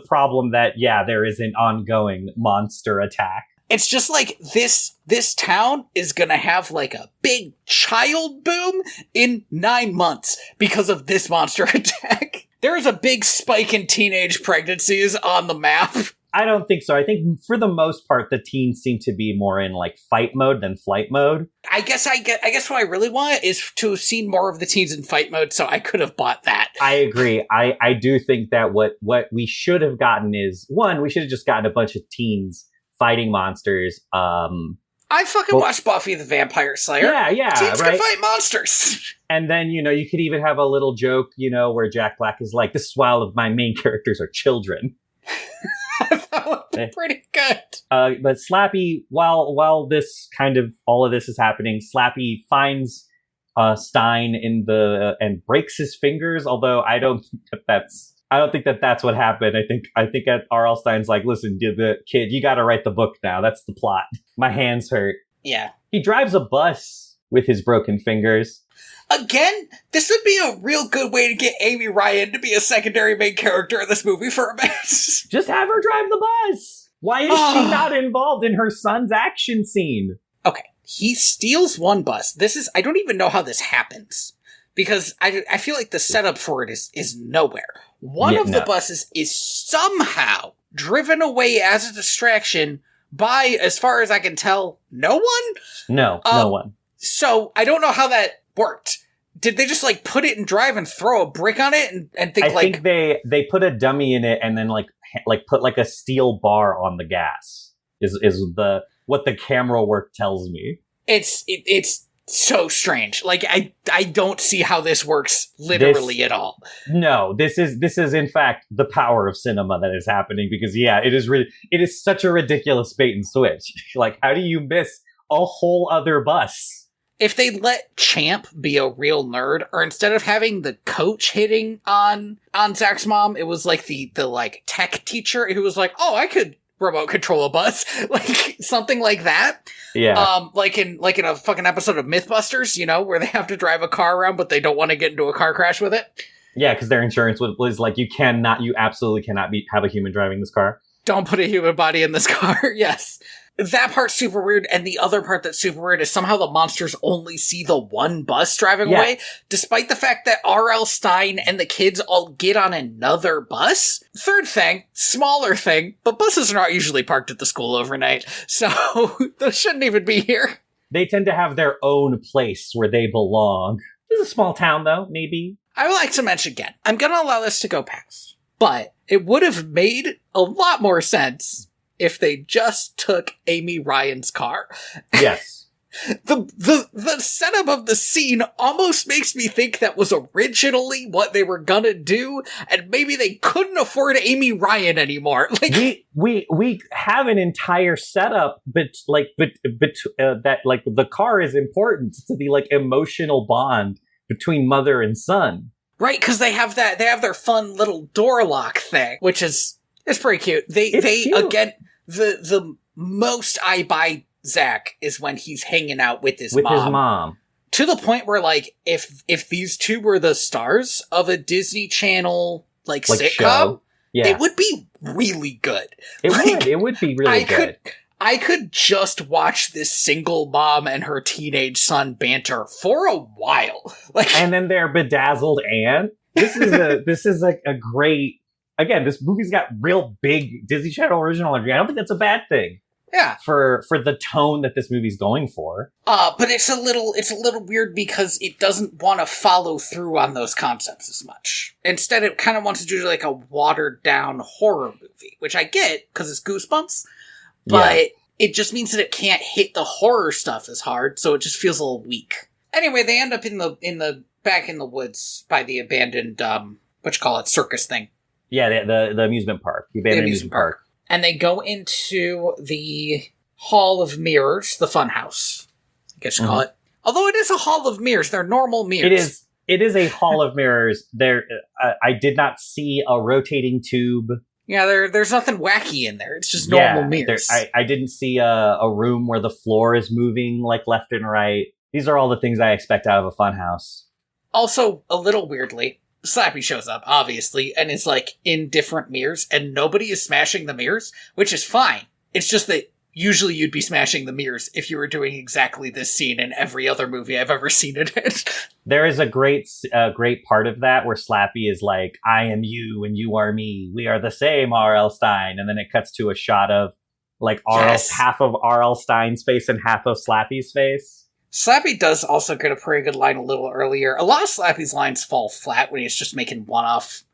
problem that, there is an ongoing monster attack. It's just like this town is gonna have like a big child boom in 9 months because of this monster attack. There is a big spike in teenage pregnancies on the map. I don't think so. I think for the most part, the teens seem to be more in like fight mode than flight mode. I guess what I really want is to have seen more of the teens in fight mode, so I could have bought that. I agree. I do think that what we should have gotten is, one, we should have just gotten a bunch of teens fighting monsters. I fucking watched Buffy the Vampire Slayer. Yeah, teens right? can fight monsters. And then, you could even have a little joke, where Jack Black is like, this is why all of my main characters are children. That would be pretty good. But Slappy, while all of this is happening, Slappy finds Stein and breaks his fingers. Although I don't think that's what happened. I think R.L. Stein's like, listen, the kid, you got to write the book now. That's the plot. My hands hurt. Yeah. He drives a bus with his broken fingers. Again, this would be a real good way to get Amy Ryan to be a secondary main character in this movie for a minute. Just have her drive the bus. Why is she not involved in her son's action scene? Okay, he steals one bus. I don't even know how this happens. Because I feel like the setup for it is nowhere. One of the buses is somehow driven away as a distraction by, as far as I can tell, no one? No one. So I don't know how that worked. Did they just like put it in drive and throw a brick on it and think I think they put a dummy in it and then like put like a steel bar on the gas is what the camera work tells me. It's so strange. Like I don't see how this works literally at all. No, this is in fact the power of cinema that is happening, because it is such a ridiculous bait and switch. Like, how do you miss a whole other bus? If they let Champ be a real nerd, or instead of having the coach hitting on Zach's mom, it was like the like tech teacher who was like, oh, I could remote control a bus, like something like that. Yeah. Like in a fucking episode of Mythbusters, where they have to drive a car around, but they don't want to get into a car crash with it. Yeah, because their insurance was like, you absolutely cannot have a human driving this car. Don't put a human body in this car. Yes. That part's super weird, and the other part that's super weird is somehow the monsters only see the one bus driving away, despite the fact that R.L. Stein and the kids all get on another bus. Third thing, smaller thing, but buses are not usually parked at the school overnight, so those shouldn't even be here. They tend to have their own place where they belong. This is a small town, though, maybe. I would like to mention again, I'm going to allow this to go past, but it would have made a lot more sense if they just took Amy Ryan's car. Yes. The setup of the scene almost makes me think that was originally what they were gonna do, and maybe they couldn't afford Amy Ryan anymore. Like we have an entire setup, but that like the car is important to the like emotional bond between mother and son. Right, because they have their fun little door lock thing, which is it's pretty cute. They cute. Again. The most I buy Zach is when he's hanging out with his mom. To the point where, like, if these two were the stars of a Disney Channel, like sitcom, show. Yeah. It would be really good. It would be really good. I could just watch this single mom and her teenage son banter for a while. Like, and then their bedazzled aunt. This is a great... Again, this movie's got real big Disney Channel original energy. I don't think that's a bad thing. Yeah. For the tone that this movie's going for. But it's a little weird because it doesn't want to follow through on those concepts as much. Instead, it kind of wants to do like a watered down horror movie, which I get because it's Goosebumps, but it just means that it can't hit the horror stuff as hard, so it just feels a little weak. Anyway, they end up in the back in the woods by the abandoned circus thing. Yeah, the amusement park. The abandoned amusement park. And they go into the Hall of Mirrors, the fun house, I guess you call it. Although it is a Hall of Mirrors, they're normal mirrors. It is a Hall of Mirrors. There, I did not see a rotating tube. Yeah, there's nothing wacky in there. It's just normal mirrors. I didn't see a room where the floor is moving like left and right. These are all the things I expect out of a fun house. Also, a little weirdly, Slappy shows up, obviously, and is, like, in different mirrors, and nobody is smashing the mirrors, which is fine. It's just that usually you'd be smashing the mirrors if you were doing exactly this scene in every other movie I've ever seen it in. There is a great part of that where Slappy is like, I am you and you are me. We are the same, R.L. Stein. And then it cuts to a shot of, like, half of R.L. Stein's face and half of Slappy's face. Slappy does also get a pretty good line a little earlier. A lot of Slappy's lines fall flat when he's just making one-off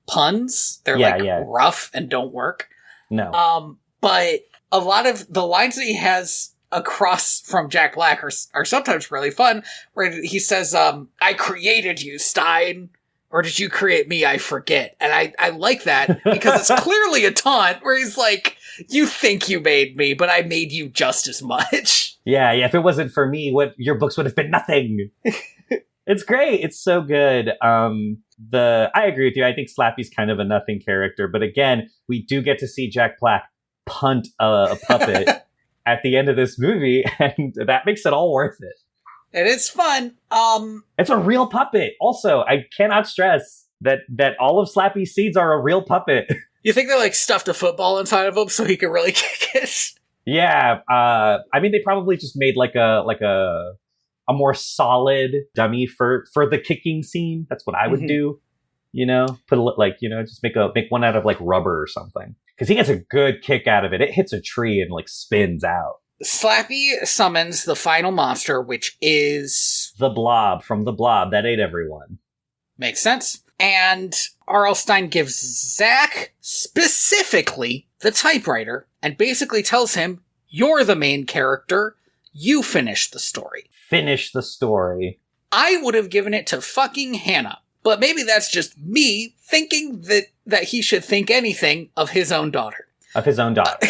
puns. They're rough and don't work. No. But a lot of the lines that he has across from Jack Black are sometimes really fun, where he says, I created you, Stein. Or did you create me? I forget. And I like that because it's clearly a taunt where he's like, you think you made me, but I made you just as much. Yeah. If it wasn't for me, your books would have been nothing. It's great. It's so good. I agree with you. I think Slappy's kind of a nothing character. But again, we do get to see Jack Black punt a puppet at the end of this movie. And that makes it all worth it. It is fun. It's a real puppet. Also, I cannot stress that all of Slappy's seeds are a real puppet. You think they like stuffed a football inside of him so he could really kick it? Yeah. I mean, they probably just made like a more solid dummy for the kicking scene. That's what I would do. You know, just make one out of like rubber or something. Because he gets a good kick out of it. It hits a tree and like spins out. Slappy summons the final monster, which is... the Blob from The Blob that ate everyone. Makes sense. And R.L. Stein gives Zach specifically the typewriter and basically tells him, you're the main character. You finish the story. Finish the story. I would have given it to fucking Hannah. But maybe that's just me thinking that he should think anything of his own daughter. Of his own daughter.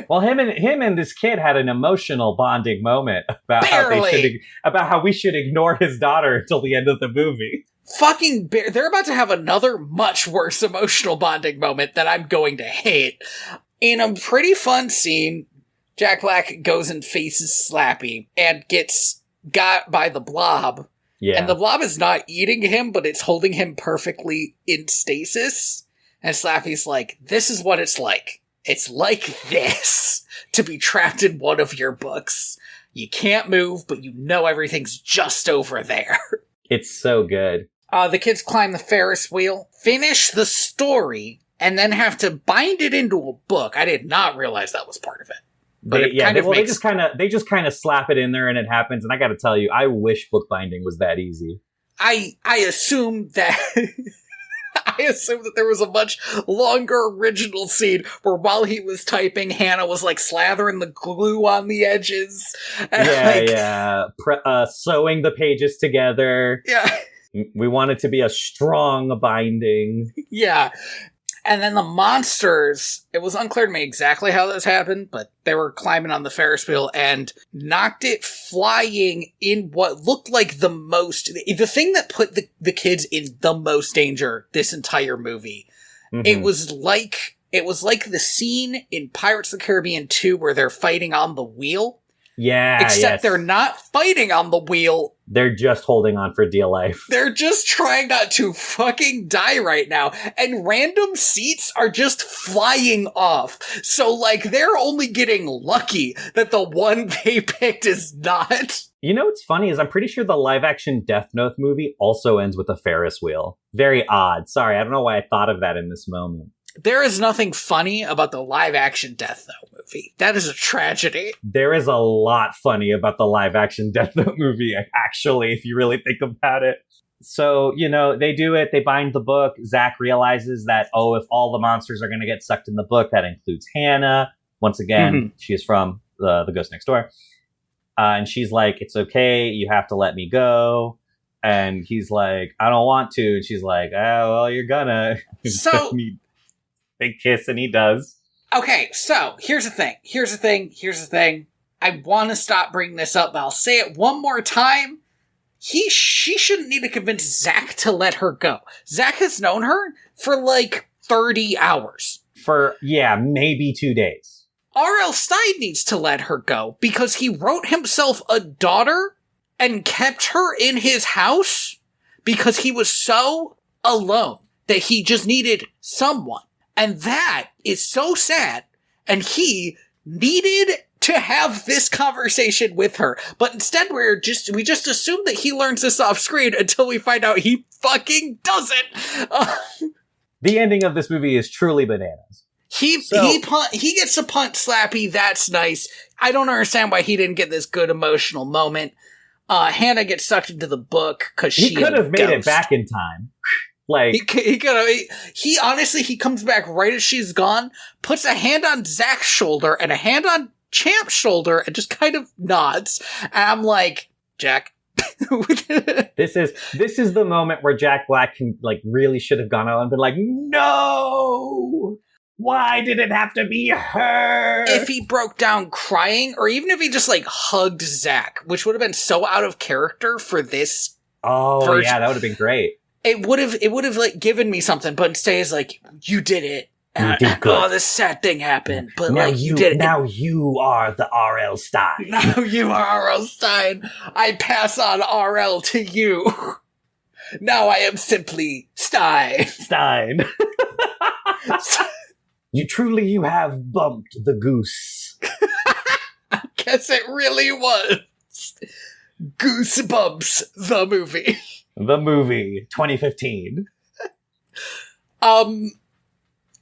Well, him and this kid had an emotional bonding moment about how we should ignore his daughter until the end of the movie. They're about to have another much worse emotional bonding moment that I'm going to hate. In a pretty fun scene, Jack Black goes and faces Slappy and gets got by the Blob. Yeah. And the Blob is not eating him, but it's holding him perfectly in stasis. And Slappy's like, this is what it's like It's like this to be trapped in one of your books. You can't move, but you know everything's just over there. It's so good. The kids climb the Ferris wheel, finish the story, and then have to bind it into a book. I did not realize that was part of it. But they just kind of slap it in there and it happens. And I got to tell you, I wish bookbinding was that easy. I assume that there was a much longer original scene where while he was typing, Hannah was like slathering the glue on the edges. And, sewing the pages together. Yeah. We want it to be a strong binding. Yeah. And then the monsters, it was unclear to me exactly how this happened, but they were climbing on the Ferris wheel and knocked it flying in what looked like the thing that put the kids in the most danger this entire movie. Mm-hmm. It was like the scene in Pirates of the Caribbean 2 where they're fighting on the wheel. Yeah, except they're not fighting on the wheel. They're just holding on for dear life. They're just trying not to fucking die right now. And random seats are just flying off. So, like, they're only getting lucky that the one they picked is not. You know what's funny is I'm pretty sure the live-action Death Note movie also ends with a Ferris wheel. Very odd. Sorry, I don't know why I thought of that in this moment. There is nothing funny about the live-action Death Note movie. That is a tragedy. There is a lot funny about the live-action Death Note movie, actually, if you really think about it. So, they do it. They bind the book. Zach realizes that, if all the monsters are going to get sucked in the book, that includes Hannah. Once again, she is from the Ghost Next Door. And she's like, it's okay. You have to let me go. And he's like, I don't want to. And she's like, oh, well, you're gonna. So... Big kiss, and he does. Okay, so here's the thing. I want to stop bringing this up, but I'll say it one more time. She shouldn't need to convince Zach to let her go. Zach has known her for like 30 hours. For, maybe 2 days. R.L. Stein needs to let her go because he wrote himself a daughter and kept her in his house because he was so alone that he just needed someone. And that is so sad. And he needed to have this conversation with her. But instead we just assume that he learns this off screen until we find out he fucking doesn't. The ending of this movie is truly bananas. He gets a punt slappy. That's nice. I don't understand why he didn't get this good emotional moment. Hannah gets sucked into the book because he could have made it back in time. Like he honestly comes back right as she's gone, puts a hand on Zach's shoulder and a hand on Champ's shoulder, and just kind of nods. And I'm like, Jack. This is the moment where Jack Black can really should have gone out and been like, no. Why did it have to be her? If he broke down crying, or even if he just hugged Zach, which would have been so out of character for this. Oh version. Yeah, that would have been great. It would have given me something, but instead it's like, you did it. You did good. Oh, this sad thing happened, but now you did it. Now you are the R.L. Stein. Now you are R.L. Stein. I pass on R.L. to you. Now I am simply Stein. Stein. You have bumped the goose. I guess it really was. Goosebumps, the movie. The movie, 2015.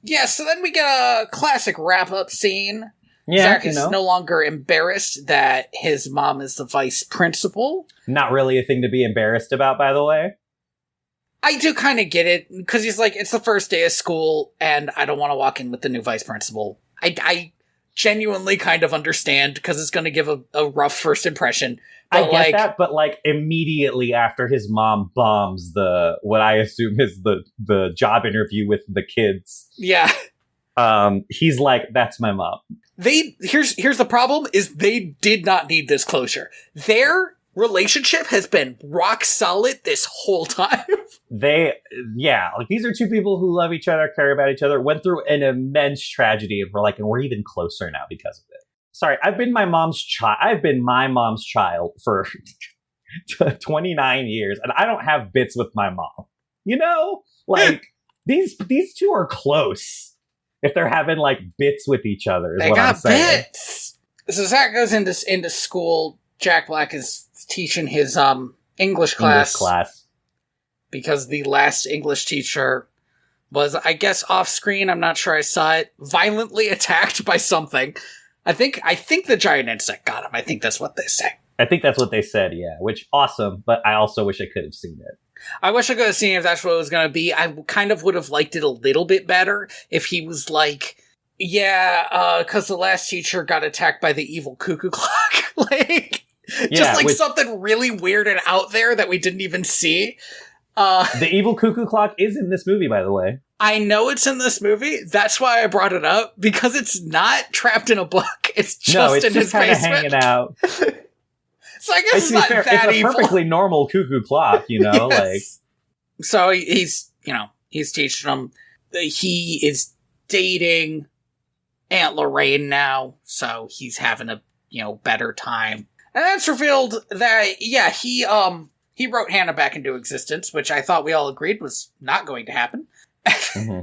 Yeah, so then we get a classic wrap-up scene. Yeah, Zach is no longer embarrassed that his mom is the vice principal. Not really a thing to be embarrassed about, by the way. I do kind of get it, because he's like, it's the first day of school, and I don't want to walk in with the new vice principal. I genuinely kind of understand, because it's going to give a rough first impression. But I get that, but immediately after his mom bombs what I assume is the job interview with the kids. Yeah. He's like, that's my mom. Here's the problem is they did not need this closure. Their relationship has been rock solid this whole time. These are two people who love each other, care about each other, went through an immense tragedy, and we're even closer now because of it. Sorry, I've been my mom's child for 29 years, and I don't have bits with my mom. These two are close. if they're having like bits with each other. Is They what I'm got saying. bits. So Zach goes into school. Jack Black is teaching his English class because the last English teacher was, I guess, off screen. I'm not sure I saw it. Violently attacked by something. I think the giant insect got him. I think that's what they say. I think that's what they said, yeah. Which, awesome, but I also wish I could have seen it. I wish I could have seen if that's what it was going to be. I kind of would have liked it a little bit better if he was like, yeah, because the last teacher got attacked by the evil cuckoo clock. Something really weird and out there that we didn't even see. The evil cuckoo clock is in this movie, by the way. I know it's in this movie. That's why I brought it up, because it's not trapped in a book. It's just in his basement. Hanging out. So I guess it's not that it's evil. a perfectly normal cuckoo clock, Yes. like. So he's teaching them. He is dating Aunt Lorraine now, so he's having a, better time. And that's revealed that, he wrote Hannah back into existence, which I thought we all agreed was not going to happen. Mm-hmm.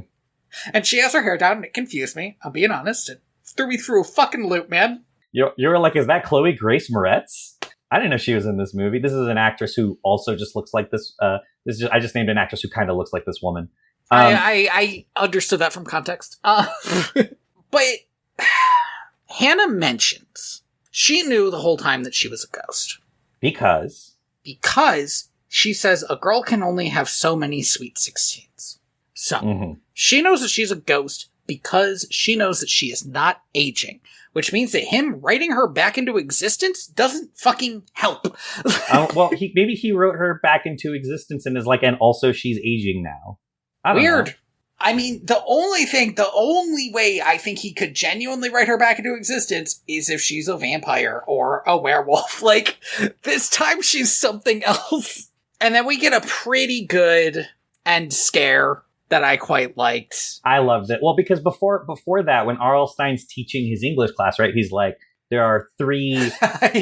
And she has her hair down, and it confused me. I'm being honest. It threw me through a fucking loop, man. You were like, is that Chloe Grace Moretz? I didn't know she was in this movie. This is an actress who also just looks like this. I just named an actress who kind of looks like this woman. I understood that from context. But Hannah mentions she knew the whole time that she was a ghost. Because she says a girl can only have so many sweet 16s. So she knows that she's a ghost because she knows that she is not aging, which means that him writing her back into existence doesn't fucking help. Maybe he wrote her back into existence and is like, and also she's aging now. Weird. Know. I mean, the only way I think he could genuinely write her back into existence is if she's a vampire or a werewolf. Like, this time she's something else. And then we get a pretty good end scare that I quite liked. I loved it. Well, because before that, when R.L. Stein's teaching his English class, right, he's like, there are three,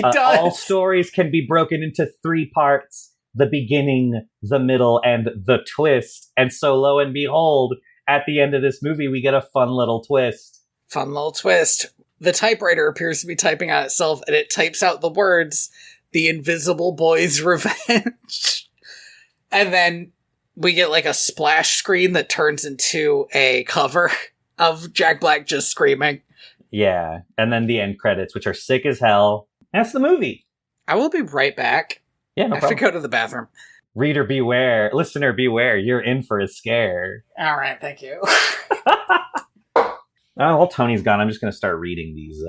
all stories can be broken into three parts, the beginning, the middle, and the twist. And so lo and behold, at the end of this movie, we get a fun little twist. The typewriter appears to be typing out itself, and it types out the words, "The Invisible Boy's Revenge." And then we get like a splash screen that turns into a cover of Jack Black just screaming. Yeah, and then the end credits, which are sick as hell. That's the movie. I will be right back. Yeah, no I have to go to the bathroom. Reader beware. Listener beware. You're in for a scare. All right, thank you. While Tony's gone, I'm just going to start reading these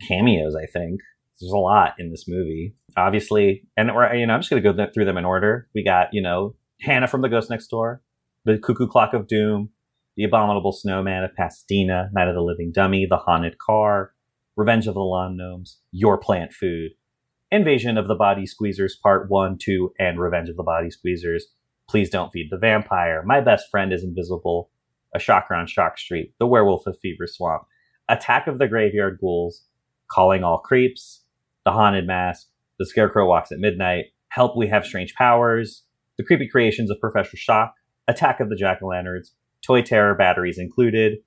cameos, I think. There's a lot in this movie. Obviously, and I'm just going to go through them in order. We got, Hannah from The Ghost Next Door, The Cuckoo Clock of Doom, The Abominable Snowman of Pasadena, Night of the Living Dummy, The Haunted Car, Revenge of the Lawn Gnomes, Your Plant Food, Invasion of the Body Squeezers Part 1, 2, and Revenge of the Body Squeezers, Please Don't Feed the Vampire, My Best Friend is Invisible, A Shocker on Shock Street, The Werewolf of Fever Swamp, Attack of the Graveyard Ghouls, Calling All Creeps, The Haunted Mask, The Scarecrow Walks at Midnight, Help We Have Strange Powers, The Creepy Creations of Professor Shock, Attack of the Jack-O-Lanterns, Toy Terror Batteries Included,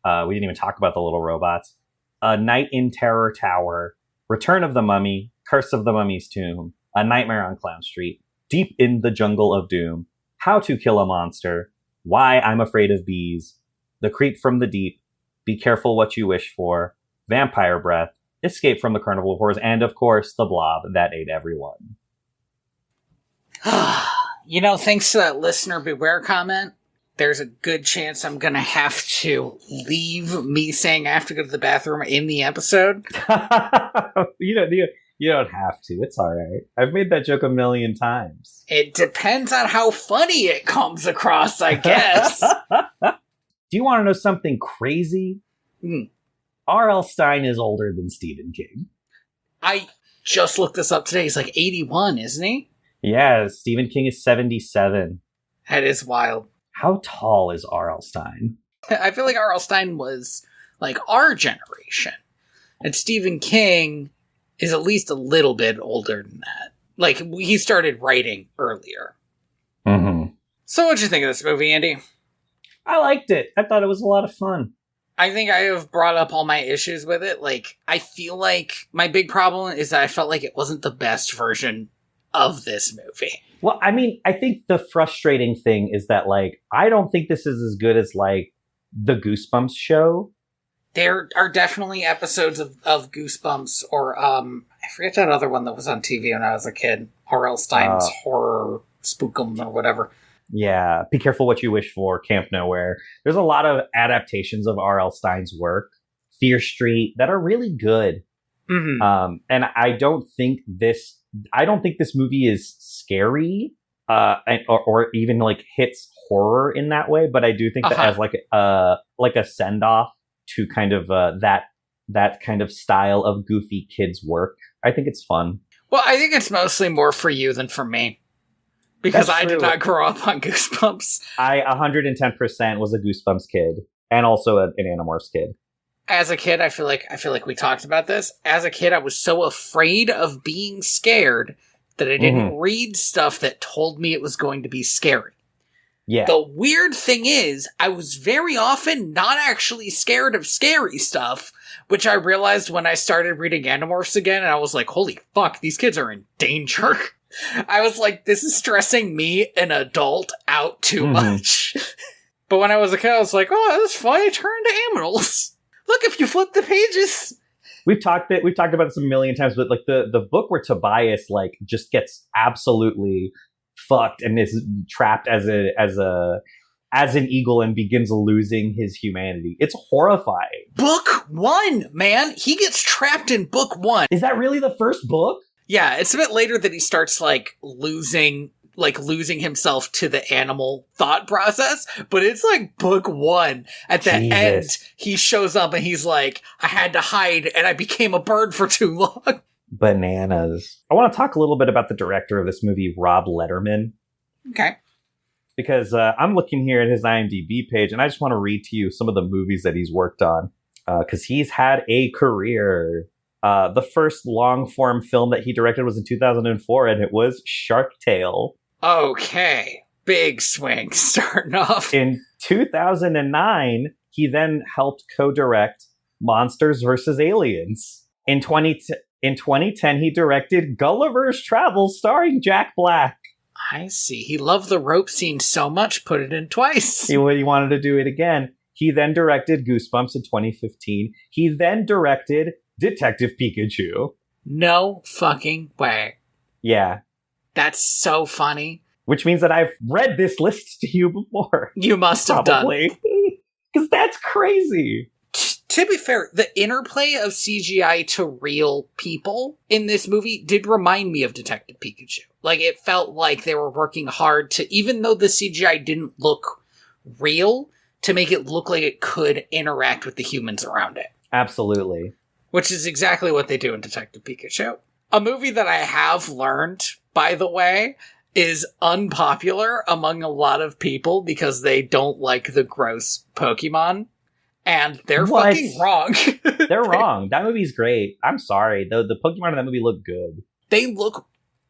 we didn't even talk about the little robots, A Night in Terror Tower, Return of the Mummy, Curse of the Mummy's Tomb, A Nightmare on Clown Street, Deep in the Jungle of Doom, How to Kill a Monster, Why I'm Afraid of Bees, The Creep from the Deep, Be Careful What You Wish For, Vampire Breath, Escape from the Carnival of Horrors, and of course, The Blob That Ate Everyone. Thanks to that listener beware comment, there's a good chance I'm going to have to leave me saying I have to go to the bathroom in the episode. You don't have to. It's all right. I've made that joke a million times. It depends on how funny it comes across, I guess. Do you want to know something crazy? R.L. Stine is older than Stephen King. I just looked this up today. He's like 81, isn't he? Yeah, Stephen King is 77. That is wild. How tall is R.L. Stine? I feel like R.L. Stine was like our generation. And Stephen King is at least a little bit older than that. Like, he started writing earlier. Mm-hmm. So what'd you think of this movie, Andy? I liked it. I thought it was a lot of fun. I think I have brought up all my issues with it. Like, I feel like my big problem is that I felt like it wasn't the best version of this movie. Well, I mean, I think the frustrating thing is that, like, I don't think this is as good as, like, the Goosebumps show. There are definitely episodes of Goosebumps, or I forget that other one that was on TV when I was a kid. R.L. Stein's Horror Spookum or whatever. Yeah, Be Careful What You Wish For, Camp Nowhere. There's a lot of adaptations of R.L. Stein's work, Fear Street, that are really good. Mm-hmm. And I don't think this movie is scary, or even like hits horror in that way. But I do think that as like a send off to kind of that kind of style of goofy kids work, I think it's fun. Well, I think it's mostly more for you than for me. Because I did not grow up on Goosebumps. I 110% was a Goosebumps kid, and also an Animorphs kid. As a kid, I feel like we talked about this. As a kid, I was so afraid of being scared that I didn't read stuff that told me it was going to be scary. Yeah. The weird thing is, I was very often not actually scared of scary stuff, which I realized when I started reading Animorphs again, and I was like, holy fuck, these kids are in danger. I was like, this is stressing me, an adult, out too much. But when I was a kid, I was like, oh, that's funny, turn into aminals. Look, if you flip the pages. We've talked about this a million times, but like the book where Tobias like just gets absolutely fucked and is trapped as an eagle and begins losing his humanity. It's horrifying. Book 1, man. He gets trapped in book 1. Is that really the first book? Yeah, it's a bit later that he starts losing himself to the animal thought process, but it's like book 1. At the end, he shows up and he's like, I had to hide and I became a bird for too long. Bananas. I want to talk a little bit about the director of this movie, Rob Letterman. Okay. Because I'm looking here at his IMDb page and I just want to read to you some of the movies that he's worked on. Because he's had a career. The first long-form film that he directed was in 2004, and it was Shark Tale. Okay. Big swing starting off. In 2009, he then helped co-direct Monsters vs. Aliens. In 2010, he directed Gulliver's Travels, starring Jack Black. I see. He loved the rope scene so much, put it in twice. He wanted to do it again. He then directed Goosebumps in 2015. He then directed Detective Pikachu. No fucking way. Yeah. That's so funny. Which means that I've read this list to you before. You must have probably. Because that's crazy. To be fair, the interplay of CGI to real people in this movie did remind me of Detective Pikachu. Like, it felt like they were working hard to, even though the CGI didn't look real, to make it look like it could interact with the humans around it. Absolutely. Which is exactly what they do in Detective Pikachu. A movie that I have learned, by the way, is unpopular among a lot of people because they don't like the gross Pokemon. And they're fucking wrong. They're wrong. That movie's great. I'm sorry. The Pokemon in that movie look good. They look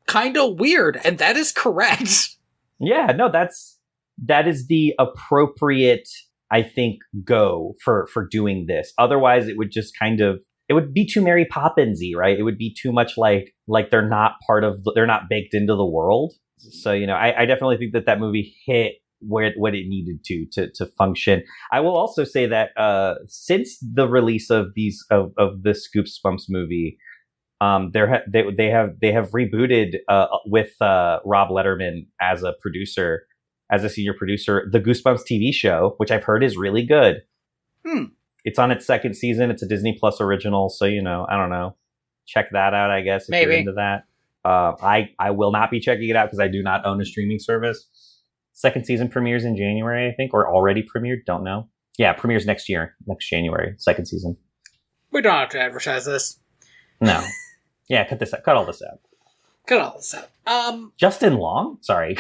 kind of weird, and that is correct. Yeah, no, that is the appropriate, I think, go for doing this. Otherwise, it would just kind of, it would be too Mary Poppins-y, right? It would be too much like they're not they're not baked into the world. So, I definitely think that movie hit what it needed to function. I will also say that since the release of this Goosebumps movie, they have rebooted with Rob Letterman as a producer, as a senior producer, the Goosebumps TV show, which I've heard is really good. It's on its second season. It's a Disney Plus original, so I don't know. Check that out, I guess, if you're into that. I will not be checking it out because I do not own a streaming service. Second season premieres in January, I think, or already premiered. Don't know. Yeah, premieres next January. Second season. We don't have to advertise this. No. Yeah, cut this out. Cut all this out. Cut all this out. Justin Long? Sorry.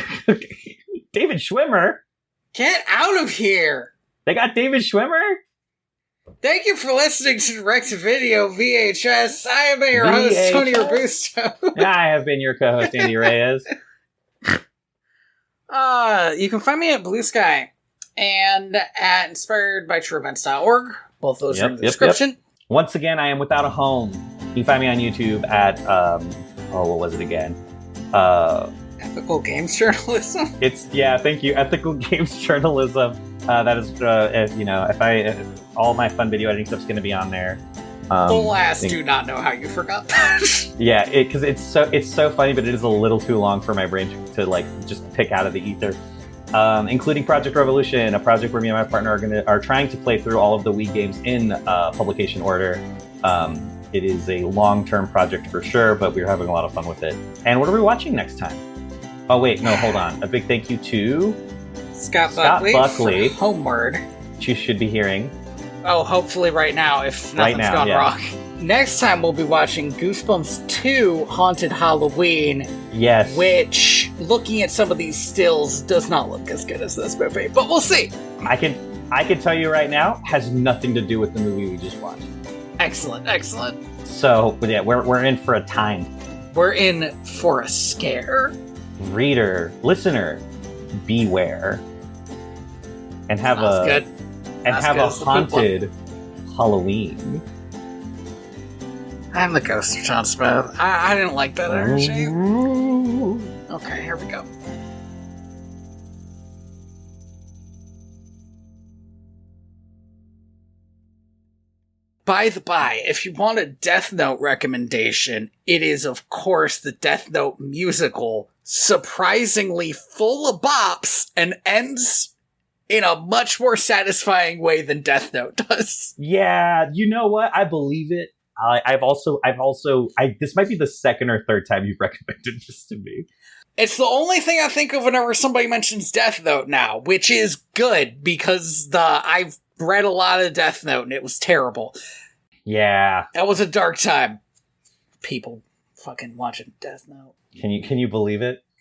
David Schwimmer? Get out of here! They got David Schwimmer? Thank you for listening to Direct to Video VHS. I have been your host, Tony Robusto. I have been your co-host, Andy Reyes. You can find me at Blue Sky and at inspiredbytrueevents.org. Both those are in the description. Yep. Once again, I am without a home. You can find me on YouTube at, what was it again? Ethical Games Journalism? Thank you. Ethical Games Journalism. That is, all my fun video editing stuff's going to be on there. Alas, do not know how you forgot that. Yeah, because it's so funny, but it is a little too long for my brain to like just pick out of the ether. Including Project Revolution, a project where me and my partner are trying to play through all of the Wii games in publication order. It is a long-term project for sure, but we're having a lot of fun with it. And what are we watching next time? Oh wait, no, hold on. A big thank you to Scott Buckley for Homeward, which you should be hearing. Oh, hopefully right now, if nothing's gone wrong. Next time we'll be watching Goosebumps 2 Haunted Halloween. Yes. Which, looking at some of these stills, does not look as good as this movie. But we'll see. I can tell you right now, has nothing to do with the movie we just watched. Excellent. So, yeah, we're in for a time. We're in for a scare. Reader, listener, beware. And have a haunted Halloween. I'm the ghost of John Smith. I didn't like that energy. Okay, here we go. By the by, if you want a Death Note recommendation, it is, of course, the Death Note musical, surprisingly full of bops and ends in a much more satisfying way than Death Note does. Yeah, you know what? I believe it. This might be the second or third time you've recommended this to me. It's the only thing I think of whenever somebody mentions Death Note now, which is good because I've read a lot of Death Note and it was terrible. Yeah. That was a dark time. People fucking watching Death Note. Can you believe it?